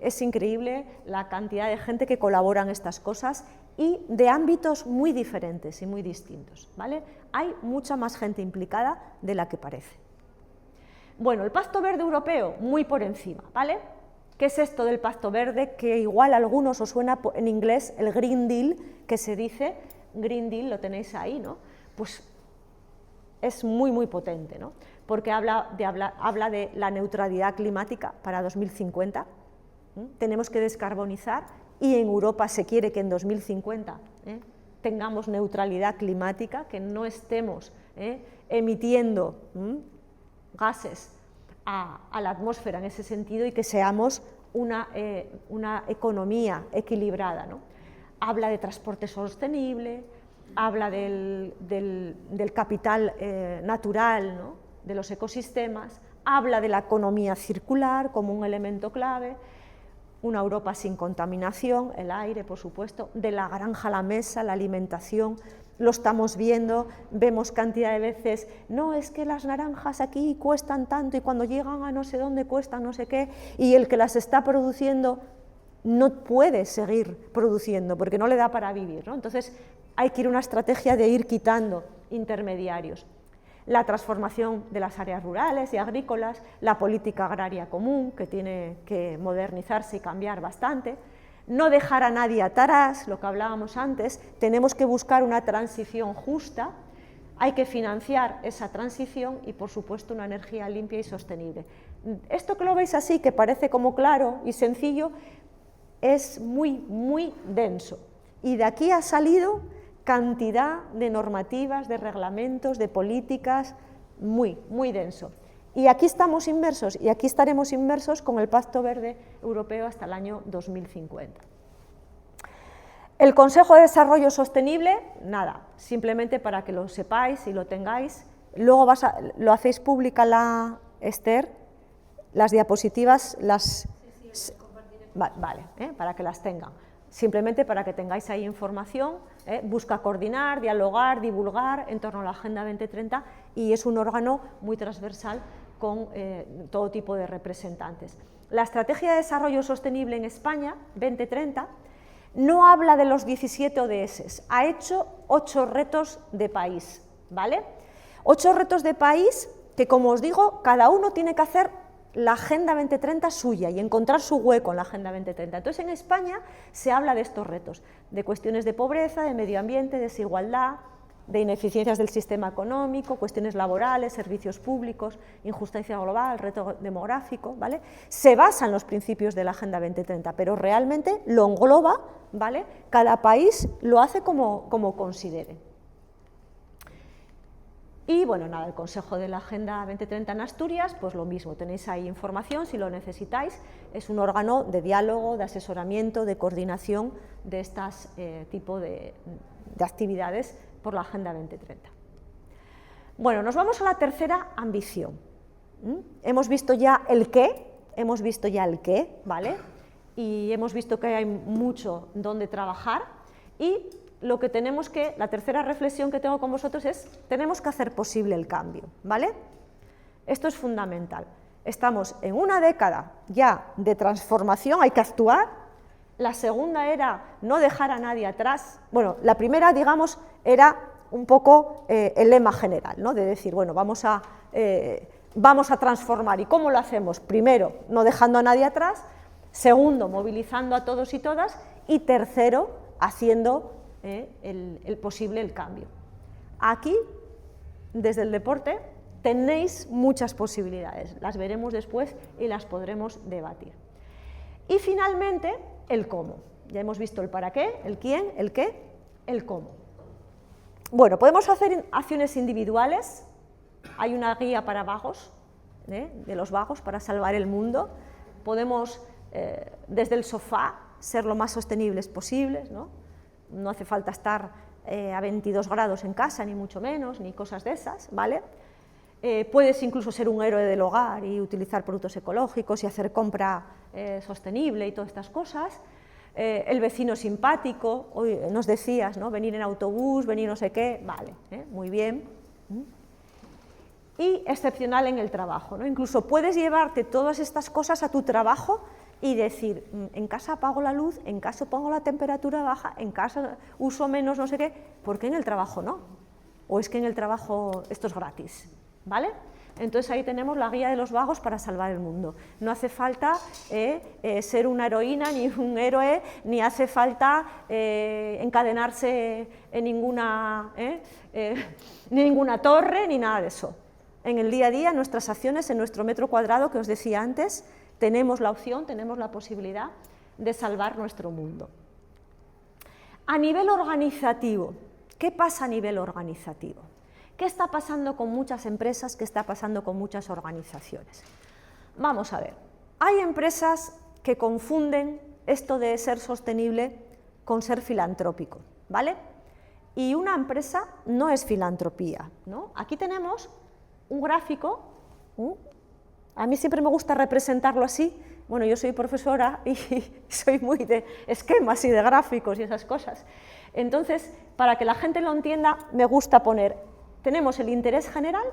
Speaker 7: es increíble la cantidad de gente que colabora en estas cosas y de ámbitos muy diferentes y muy distintos, ¿vale? Hay mucha más gente implicada de la que parece. Bueno, el Pacto Verde Europeo, muy por encima, ¿vale? ¿Qué es esto del Pacto Verde? Que igual a algunos os suena en inglés el Green Deal, que se dice, Green Deal lo tenéis ahí, ¿no? Pues es muy, muy potente, ¿no? Porque habla de la neutralidad climática para 2050, tenemos que descarbonizar y en Europa se quiere que en 2050 tengamos neutralidad climática, que no estemos emitiendo gases a la atmósfera en ese sentido y que seamos una economía equilibrada, ¿no? Habla de transporte sostenible, habla del capital natural, ¿no? De los ecosistemas, habla de la economía circular como un elemento clave, una Europa sin contaminación, el aire, por supuesto, de la granja a la mesa, la alimentación, lo estamos viendo, vemos cantidad de veces, no, es que las naranjas aquí cuestan tanto y cuando llegan a no sé dónde cuestan no sé qué, y el que las está produciendo no puede seguir produciendo porque no le da para vivir, ¿no? Entonces hay que ir a una estrategia de ir quitando intermediarios. La transformación de las áreas rurales y agrícolas, la política agraria común, que tiene que modernizarse y cambiar bastante, no dejar a nadie atrás, lo que hablábamos antes, tenemos que buscar una transición justa, hay que financiar esa transición y, por supuesto, una energía limpia y sostenible. Esto que lo veis así, que parece como claro y sencillo, es muy, muy denso, y de aquí ha salido cantidad de normativas, de reglamentos, de políticas, muy, muy denso. Y aquí estamos inmersos, y aquí estaremos inmersos con el Pacto Verde Europeo hasta el año 2050. El Consejo de Desarrollo Sostenible, nada, simplemente para que lo sepáis y lo tengáis. Luego lo hacéis pública la Esther, las diapositivas, vale, para que las tengan. Simplemente para que tengáis ahí información, busca coordinar, dialogar, divulgar en torno a la Agenda 2030 y es un órgano muy transversal con todo tipo de representantes. La Estrategia de Desarrollo Sostenible en España, 2030, no habla de los 17 ODS, ha hecho 8 retos de país, ¿vale? 8 retos de país que, como os digo, cada uno tiene que hacer la Agenda 2030 suya y encontrar su hueco en la Agenda 2030. Entonces, en España se habla de estos retos, de cuestiones de pobreza, de medio ambiente, desigualdad, de ineficiencias del sistema económico, cuestiones laborales, servicios públicos, injusticia global, reto demográfico, ¿vale? Se basa en los principios de la Agenda 2030, pero realmente lo engloba, ¿vale? Cada país lo hace como considere. Y bueno, nada, el Consejo de la Agenda 2030 en Asturias, pues lo mismo, tenéis ahí información si lo necesitáis, es un órgano de diálogo, de asesoramiento, de coordinación de estas tipo de actividades por la Agenda 2030. Bueno, nos vamos a la tercera ambición. Hemos visto ya el qué, ¿vale? Y hemos visto que hay mucho donde trabajar y lo que tenemos que, la tercera reflexión que tengo con vosotros es, tenemos que hacer posible el cambio, ¿vale? Esto es fundamental. Estamos en una década ya de transformación, hay que actuar. La segunda era no dejar a nadie atrás. Bueno, la primera, digamos, era un poco el lema general, ¿no? De decir, bueno, vamos a transformar. ¿Y cómo lo hacemos? Primero, no dejando a nadie atrás. Segundo, movilizando a todos y todas. Y tercero, haciendo el posible el cambio. Aquí, desde el deporte, tenéis muchas posibilidades. Las veremos después y las podremos debatir. Y finalmente, el cómo. Ya hemos visto el para qué, el quién, el qué, el cómo. Bueno, podemos hacer acciones individuales. Hay una guía para vagos, de los vagos para salvar el mundo. Podemos, desde el sofá, ser lo más sostenibles posibles, ¿no? No hace falta estar a 22 grados en casa, ni mucho menos, ni cosas de esas, ¿vale? Puedes incluso ser un héroe del hogar y utilizar productos ecológicos y hacer compra sostenible y todas estas cosas. El vecino simpático, hoy nos decías, ¿no? Venir en autobús, venir no sé qué, vale, muy bien. Y excepcional en el trabajo, ¿no? Incluso puedes llevarte todas estas cosas a tu trabajo y decir, en casa apago la luz, en casa pongo la temperatura baja, en casa uso menos no sé qué, ¿por qué en el trabajo no? ¿O es que en el trabajo esto es gratis? ¿Vale? Entonces ahí tenemos la guía de los vagos para salvar el mundo. No hace falta ser una heroína ni un héroe, ni hace falta encadenarse en ninguna torre, ni nada de eso. En el día a día, nuestras acciones, en nuestro metro cuadrado que os decía antes, tenemos la opción, tenemos la posibilidad de salvar nuestro mundo. A nivel organizativo, ¿qué pasa a nivel organizativo? ¿Qué está pasando con muchas empresas? ¿Qué está pasando con muchas organizaciones? Vamos a ver, hay empresas que confunden esto de ser sostenible con ser filantrópico, ¿vale? Y una empresa no es filantropía, ¿no? Aquí tenemos un gráfico, a mí siempre me gusta representarlo así. Bueno, yo soy profesora y soy muy de esquemas y de gráficos y esas cosas. Entonces, para que la gente lo entienda, me gusta poner, tenemos el interés general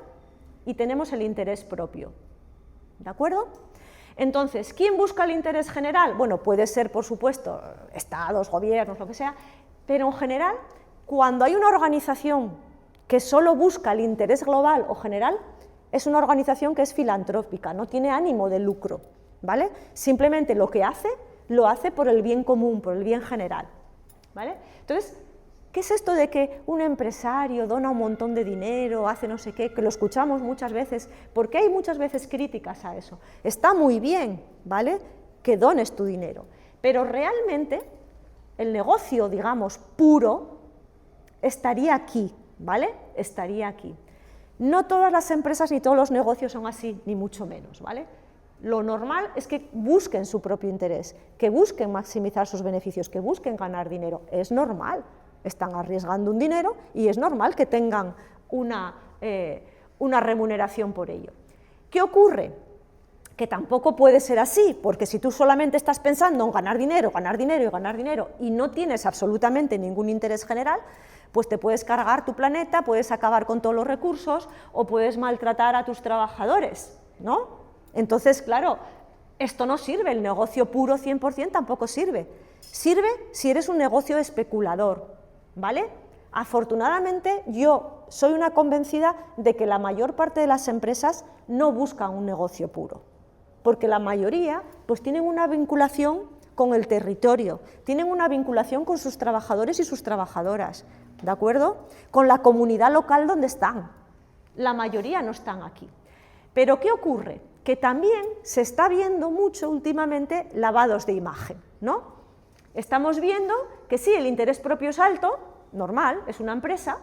Speaker 7: y tenemos el interés propio, ¿de acuerdo? Entonces, ¿quién busca el interés general? Bueno, puede ser, por supuesto, estados, gobiernos, lo que sea, pero en general, cuando hay una organización que solo busca el interés global o general, es una organización que es filantrópica, no tiene ánimo de lucro, ¿vale? Simplemente lo que hace, lo hace por el bien común, por el bien general, ¿vale? Entonces, ¿qué es esto de que un empresario dona un montón de dinero, hace no sé qué, que lo escuchamos muchas veces? Porque hay muchas veces críticas a eso. Está muy bien, ¿vale?, que dones tu dinero, pero realmente el negocio, digamos, puro, estaría aquí, ¿vale? Estaría aquí. No todas las empresas ni todos los negocios son así, ni mucho menos, ¿vale? Lo normal es que busquen su propio interés, que busquen maximizar sus beneficios, que busquen ganar dinero. Es normal, están arriesgando un dinero y es normal que tengan una remuneración por ello. ¿Qué ocurre? Que tampoco puede ser así, porque si tú solamente estás pensando en ganar dinero, ganar dinero y ganar dinero y no tienes absolutamente ningún interés general, pues te puedes cargar tu planeta, puedes acabar con todos los recursos o puedes maltratar a tus trabajadores, ¿no? Entonces, claro, esto no sirve, el negocio puro 100% tampoco sirve. Sirve si eres un negocio especulador, ¿vale? Afortunadamente, yo soy una convencida de que la mayor parte de las empresas no buscan un negocio puro, porque la mayoría pues tienen una vinculación con el territorio, tienen una vinculación con sus trabajadores y sus trabajadoras, ¿de acuerdo? Con la comunidad local donde están. La mayoría no están aquí. Pero ¿qué ocurre? Que también se está viendo mucho últimamente lavados de imagen, ¿no? Estamos viendo que sí, el interés propio es alto, normal, es una empresa,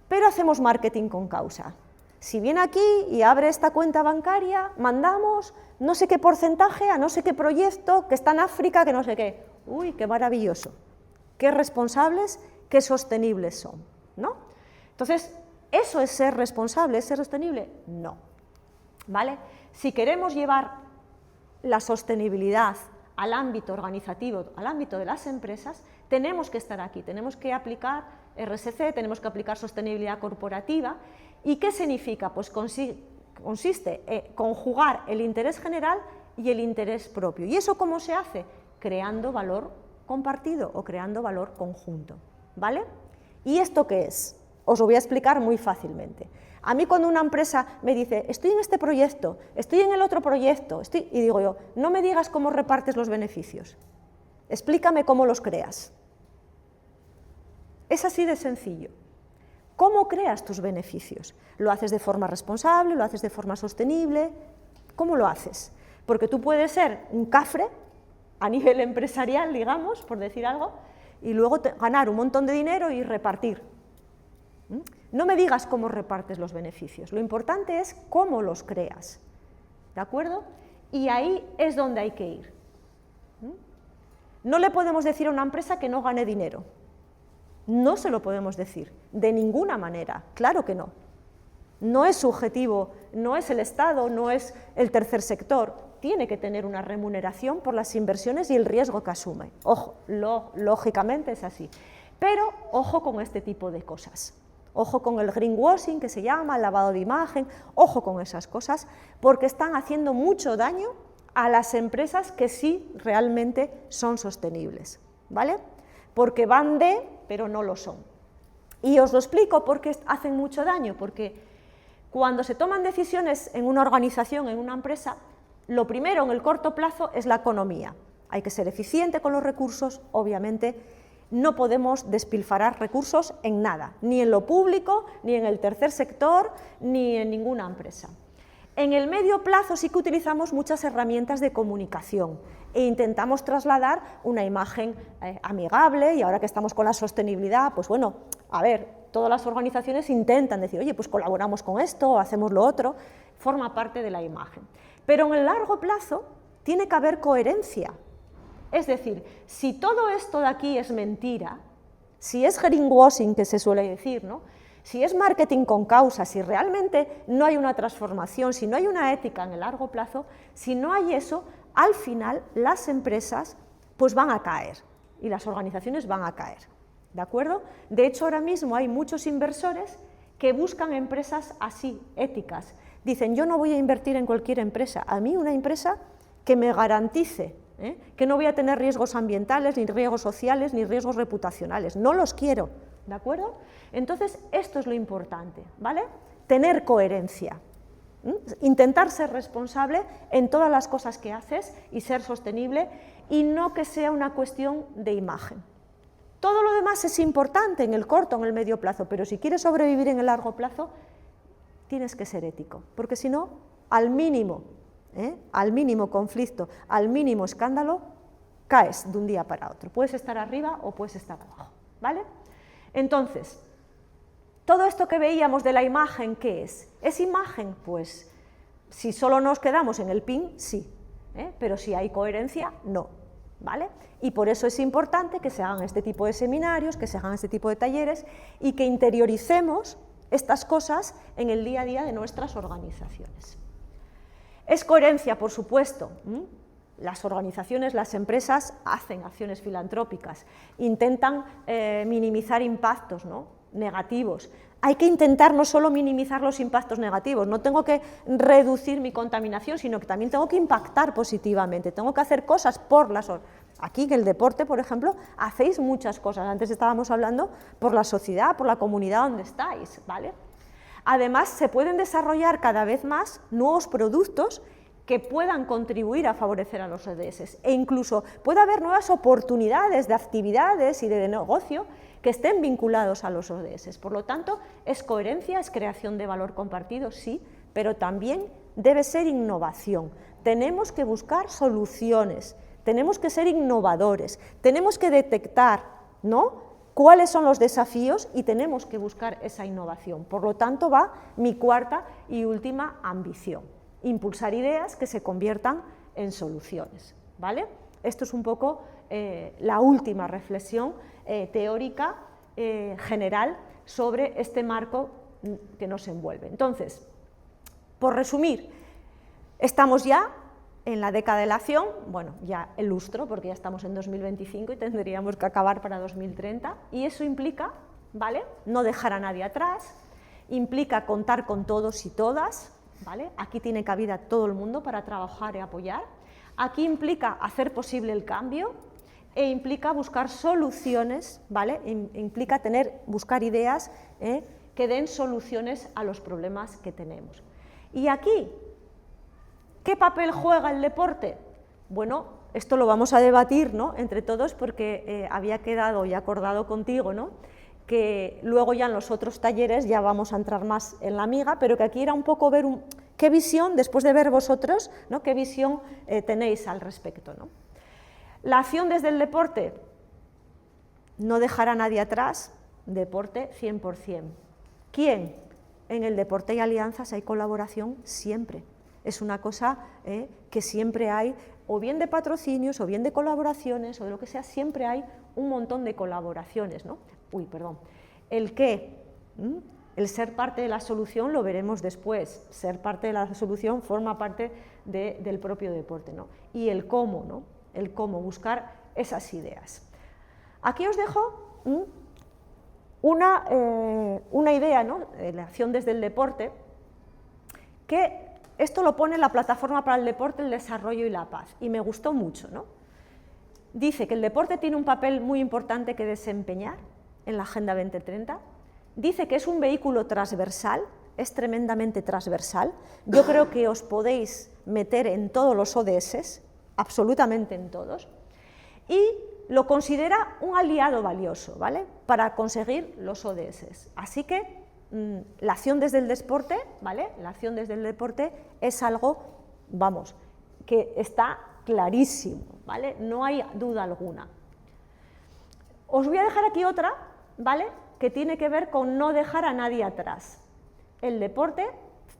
Speaker 7: pero hacemos marketing con causa. Si viene aquí y abre esta cuenta bancaria, mandamos no sé qué porcentaje a no sé qué proyecto que está en África, que no sé qué. Uy, qué maravilloso, qué responsables, qué sostenibles son, ¿no? Entonces, ¿eso es ser responsable, es ser sostenible? No, ¿vale? Si queremos llevar la sostenibilidad al ámbito organizativo, al ámbito de las empresas, tenemos que estar aquí, tenemos que aplicar RSC, tenemos que aplicar sostenibilidad corporativa. ¿Y qué significa? Pues consiste en conjugar el interés general y el interés propio. ¿Y eso cómo se hace? Creando valor compartido o creando valor conjunto, ¿vale? ¿Y esto qué es? Os lo voy a explicar muy fácilmente. A mí cuando una empresa me dice, estoy en este proyecto, estoy en el otro proyecto, y digo yo, no me digas cómo repartes los beneficios, explícame cómo los creas. Es así de sencillo. ¿Cómo creas tus beneficios? ¿Lo haces de forma responsable? ¿Lo haces de forma sostenible? ¿Cómo lo haces? Porque tú puedes ser un cafre a nivel empresarial, digamos, por decir algo, y luego ganar un montón de dinero y repartir. No me digas cómo repartes los beneficios, lo importante es cómo los creas, ¿de acuerdo? Y ahí es donde hay que ir. No le podemos decir a una empresa que no gane dinero. No se lo podemos decir, de ninguna manera, claro que no. No es subjetivo, no es el Estado, no es el tercer sector, tiene que tener una remuneración por las inversiones y el riesgo que asume. Ojo, lógicamente es así. Pero ojo con este tipo de cosas. Ojo con el greenwashing, que se llama, el lavado de imagen, ojo con esas cosas, porque están haciendo mucho daño a las empresas que sí realmente son sostenibles, ¿vale? Porque van de, pero no lo son. Y os lo explico porque hacen mucho daño, porque cuando se toman decisiones en una organización, en una empresa, lo primero en el corto plazo es la economía. Hay que ser eficiente con los recursos, obviamente no podemos despilfarrar recursos en nada, ni en lo público, ni en el tercer sector, ni en ninguna empresa. En el medio plazo sí que utilizamos muchas herramientas de comunicación e intentamos trasladar una imagen amigable, y ahora que estamos con la sostenibilidad, pues bueno, a ver, todas las organizaciones intentan decir, oye, pues colaboramos con esto o hacemos lo otro, forma parte de la imagen. Pero en el largo plazo tiene que haber coherencia. Es decir, si todo esto de aquí es mentira, si es greenwashing, que se suele decir, ¿no? Si es marketing con causa, si realmente no hay una transformación, si no hay una ética en el largo plazo, si no hay eso, al final las empresas pues van a caer y las organizaciones van a caer, ¿de acuerdo? De hecho, ahora mismo hay muchos inversores que buscan empresas así, éticas. Dicen, yo no voy a invertir en cualquier empresa, a mí una empresa que me garantice que no voy a tener riesgos ambientales, ni riesgos sociales, ni riesgos reputacionales, no los quiero, ¿de acuerdo? Entonces, esto es lo importante, ¿vale? Tener coherencia, intentar ser responsable en todas las cosas que haces y ser sostenible, y no que sea una cuestión de imagen. Todo lo demás es importante en el corto, en el medio plazo, pero si quieres sobrevivir en el largo plazo, tienes que ser ético, porque si no, al mínimo conflicto, al mínimo escándalo, caes de un día para otro. Puedes estar arriba o puedes estar abajo, ¿vale? Entonces, todo esto que veíamos de la imagen, ¿qué es? ¿Es imagen? Pues, si solo nos quedamos en el PIN, sí, pero si hay coherencia, no, ¿vale? Y por eso es importante que se hagan este tipo de seminarios, que se hagan este tipo de talleres y que interioricemos estas cosas en el día a día de nuestras organizaciones. Es coherencia, por supuesto. Las organizaciones, las empresas hacen acciones filantrópicas, intentan minimizar impactos, ¿no?, negativos. Hay que intentar no solo minimizar los impactos negativos, no tengo que reducir mi contaminación, sino que también tengo que impactar positivamente, tengo que hacer cosas por las... Aquí en el deporte, por ejemplo, hacéis muchas cosas, antes estábamos hablando por la sociedad, por la comunidad donde estáis, ¿vale? Además, se pueden desarrollar cada vez más nuevos productos que puedan contribuir a favorecer a los ODS, e incluso puede haber nuevas oportunidades de actividades y de negocio que estén vinculados a los ODS. Por lo tanto, es coherencia, es creación de valor compartido, sí, pero también debe ser innovación. Tenemos que buscar soluciones, tenemos que ser innovadores, tenemos que detectar, ¿no?, cuáles son los desafíos y tenemos que buscar esa innovación. Por lo tanto, va mi cuarta y última ambición: impulsar ideas que se conviertan en soluciones, ¿vale? Esto es un poco la última reflexión teórica general sobre este marco que nos envuelve. Entonces, por resumir, estamos ya en la década de la acción, bueno, ya el lustro, porque ya estamos en 2025 y tendríamos que acabar para 2030, y eso implica, ¿vale?, no dejar a nadie atrás, implica contar con todos y todas, ¿vale? Aquí tiene cabida todo el mundo para trabajar y apoyar. Aquí implica hacer posible el cambio e implica buscar soluciones, ¿vale? Implica buscar ideas que den soluciones a los problemas que tenemos. Y aquí, ¿qué papel juega el deporte? Bueno, esto lo vamos a debatir, ¿no?, entre todos, porque había quedado y acordado contigo, ¿no?, que luego ya en los otros talleres ya vamos a entrar más en la miga, pero que aquí era un poco ver qué visión, después de ver vosotros, ¿no?, qué visión tenéis al respecto, ¿no? La acción desde el deporte, no dejar a nadie atrás, deporte 100%. ¿Quién? En el deporte hay alianzas, hay colaboración siempre. Es una cosa que siempre hay, o bien de patrocinios, o bien de colaboraciones, o de lo que sea, siempre hay un montón de colaboraciones, ¿no? El qué, el ser parte de la solución lo veremos después, ser parte de la solución forma parte del propio deporte, ¿no? Y el cómo, ¿no?, el cómo, buscar esas ideas. Aquí os dejo una idea, ¿no?, de la acción desde el deporte, que esto lo pone en la Plataforma para el Deporte, el Desarrollo y la Paz, y me gustó mucho, ¿no? Dice que el deporte tiene un papel muy importante que desempeñar en la Agenda 2030, dice que es un vehículo transversal, es tremendamente transversal. Yo creo que os podéis meter en todos los ODS, absolutamente en todos, y lo considera un aliado valioso, ¿vale?, para conseguir los ODS. Así que la acción desde el deporte, ¿vale?, la acción desde el deporte es algo, vamos, que está clarísimo, ¿vale?, no hay duda alguna. Os voy a dejar aquí otra, ¿vale?, que tiene que ver con no dejar a nadie atrás. El deporte,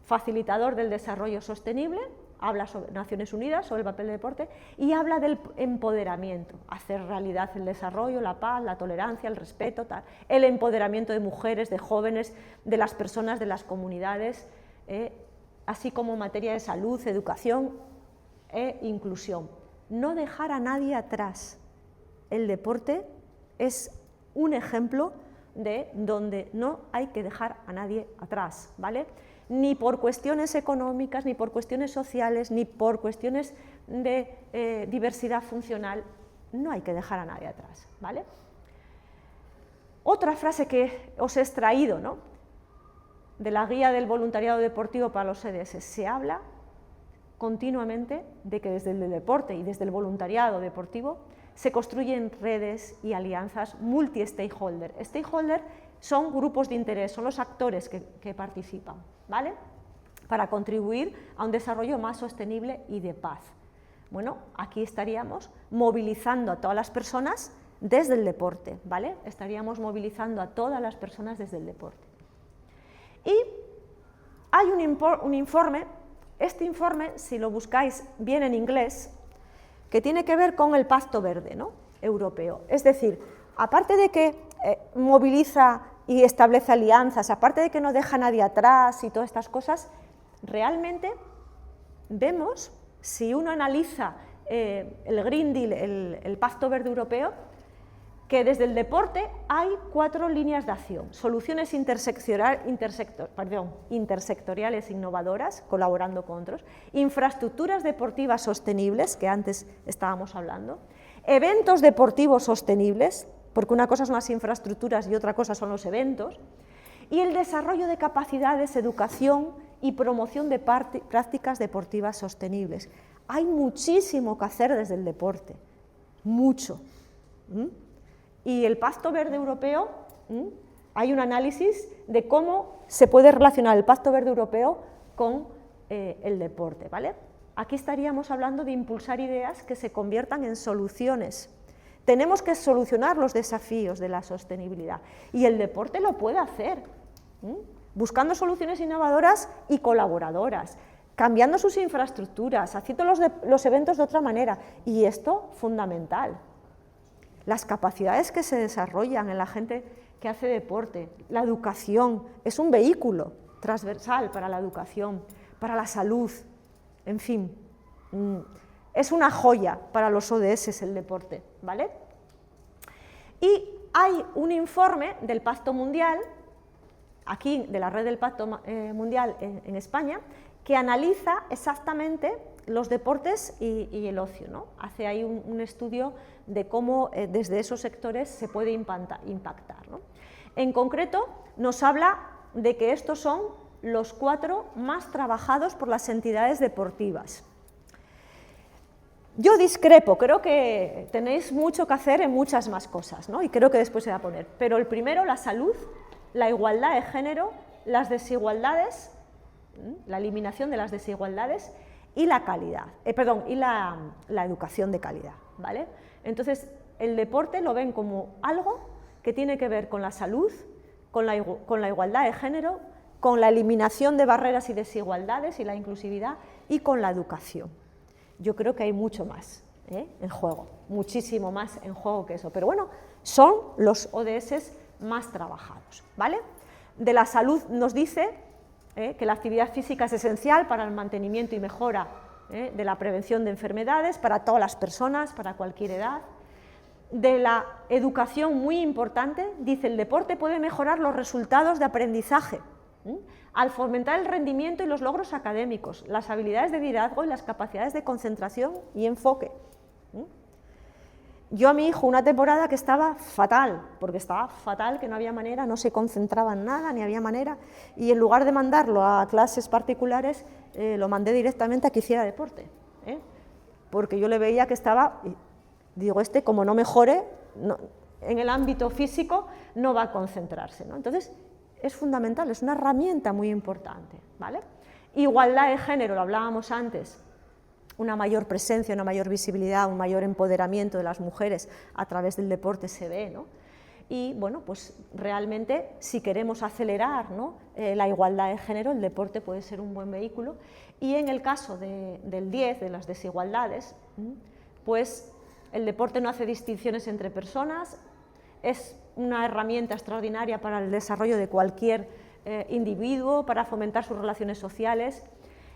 Speaker 7: facilitador del desarrollo sostenible, habla sobre Naciones Unidas, sobre el papel del deporte, y habla del empoderamiento, hacer realidad el desarrollo, la paz, la tolerancia, el respeto, tal, el empoderamiento de mujeres, de jóvenes, de las personas, de las comunidades, así como en materia de salud, educación e inclusión. No dejar a nadie atrás. El deporte es un ejemplo de donde no hay que dejar a nadie atrás, ¿vale?, ni por cuestiones económicas, ni por cuestiones sociales, ni por cuestiones de diversidad funcional, no hay que dejar a nadie atrás, ¿vale? Otra frase que os he extraído, ¿no?, de la guía del voluntariado deportivo para los ODS, se habla continuamente de que desde el deporte y desde el voluntariado deportivo se construyen redes y alianzas multi-stakeholder. Stakeholder son grupos de interés, son los actores que participan, ¿vale?, para contribuir a un desarrollo más sostenible y de paz. Bueno, aquí estaríamos movilizando a todas las personas desde el deporte, ¿vale? Estaríamos movilizando a todas las personas desde el deporte. Y hay un informe, este informe, si lo buscáis bien en inglés, que tiene que ver con el Pacto Verde, ¿no?, europeo. Es decir, aparte de que moviliza y establece alianzas, aparte de que no deja a nadie atrás y todas estas cosas, realmente vemos, si uno analiza el Green Deal, el Pacto Verde Europeo, que desde el deporte hay 4 líneas de acción: soluciones intersectoriales innovadoras, colaborando con otros, infraestructuras deportivas sostenibles, que antes estábamos hablando, eventos deportivos sostenibles, porque una cosa son las infraestructuras y otra cosa son los eventos, y el desarrollo de capacidades, educación y promoción de prácticas deportivas sostenibles. Hay muchísimo que hacer desde el deporte, mucho. Y el Pacto Verde Europeo, hay un análisis de cómo se puede relacionar el Pacto Verde Europeo con el deporte, ¿vale? Aquí estaríamos hablando de impulsar ideas que se conviertan en soluciones. Tenemos que solucionar los desafíos de la sostenibilidad y el deporte lo puede hacer, buscando soluciones innovadoras y colaboradoras, cambiando sus infraestructuras, haciendo los eventos de otra manera, y esto fundamental. Las capacidades que se desarrollan en la gente que hace deporte, la educación, es un vehículo transversal para la educación, para la salud, en fin, es una joya para los ODS el deporte, ¿vale? Y hay un informe del Pacto Mundial, aquí de la red del Pacto Mundial en España, que analiza exactamente los deportes y el ocio, ¿no? Hace ahí un estudio de cómo desde esos sectores se puede impactar, ¿no? En concreto, nos habla de que estos son los 4 más trabajados por las entidades deportivas. Yo discrepo, creo que tenéis mucho que hacer en muchas más cosas, ¿no? Y creo que después se va a poner, pero el primero, la salud, la igualdad de género, las desigualdades, la eliminación de las desigualdades y la calidad, y la educación de calidad, ¿vale? Entonces, el deporte lo ven como algo que tiene que ver con la salud, con la igualdad de género, con la eliminación de barreras y desigualdades y la inclusividad y con la educación. Yo creo que hay mucho más en juego, muchísimo más en juego que eso, pero bueno, son los ODS más trabajados, ¿vale? De la salud nos dice que la actividad física es esencial para el mantenimiento y mejora de la prevención de enfermedades para todas las personas, para cualquier edad. De la educación, muy importante, dice el deporte puede mejorar los resultados de aprendizaje al fomentar el rendimiento y los logros académicos, las habilidades de liderazgo y las capacidades de concentración y enfoque. Yo a mi hijo una temporada que estaba fatal, porque estaba fatal, que no había manera, no se concentraba en nada, ni había manera, y en lugar de mandarlo a clases particulares, lo mandé directamente a que hiciera deporte, porque yo le veía que estaba, digo, como no mejore, en el ámbito físico no va a concentrarse, ¿no? Entonces, es fundamental, es una herramienta muy importante, ¿vale? Igualdad de género, lo hablábamos antes, una mayor presencia, una mayor visibilidad, un mayor empoderamiento de las mujeres a través del deporte se ve, ¿no? Y bueno, pues realmente si queremos acelerar, ¿no?, la igualdad de género, el deporte puede ser un buen vehículo. Y en el caso del 10, de las desigualdades, pues el deporte no hace distinciones entre personas, es una herramienta extraordinaria para el desarrollo de cualquier individuo, para fomentar sus relaciones sociales.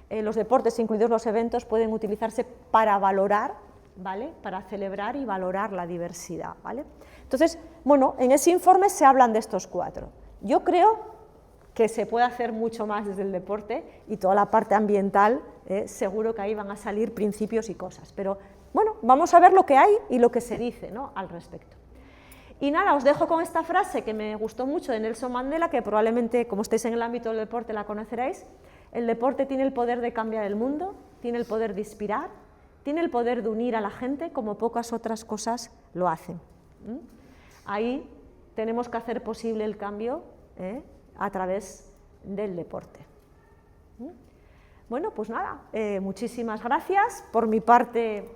Speaker 7: Los deportes, incluidos los eventos, pueden utilizarse para valorar, ¿vale?, para celebrar y valorar la diversidad, ¿vale? Entonces, bueno, en ese informe se hablan de estos 4. Yo creo que se puede hacer mucho más desde el deporte y toda la parte ambiental, seguro que ahí van a salir principios y cosas, pero bueno, vamos a ver lo que hay y lo que se dice, ¿no?, al respecto. Y nada, os dejo con esta frase que me gustó mucho de Nelson Mandela, que probablemente, como estáis en el ámbito del deporte, la conoceréis. El deporte tiene el poder de cambiar el mundo, tiene el poder de inspirar, tiene el poder de unir a la gente como pocas otras cosas lo hacen. Ahí tenemos que hacer posible el cambio a través del deporte. Bueno, pues nada, muchísimas gracias. Por mi parte,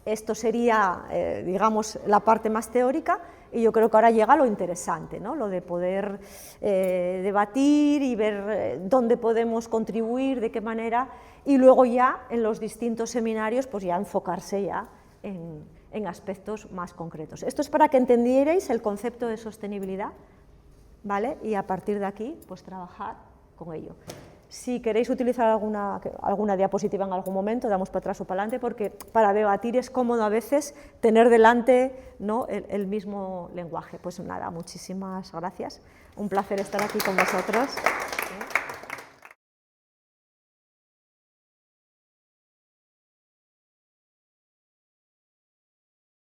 Speaker 7: esto sería, digamos, la parte más teórica, y yo creo que ahora llega lo interesante, ¿no?, lo de poder debatir y ver dónde podemos contribuir, de qué manera, y luego ya en los distintos seminarios pues ya enfocarse ya en aspectos más concretos. Esto es para que entendierais el concepto de sostenibilidad, ¿vale?, y a partir de aquí pues trabajar con ello. Si queréis utilizar alguna diapositiva en algún momento, damos para atrás o para adelante, porque para debatir es cómodo a veces tener delante, ¿no?, el mismo lenguaje. Pues nada, muchísimas gracias. Un placer estar aquí con vosotros.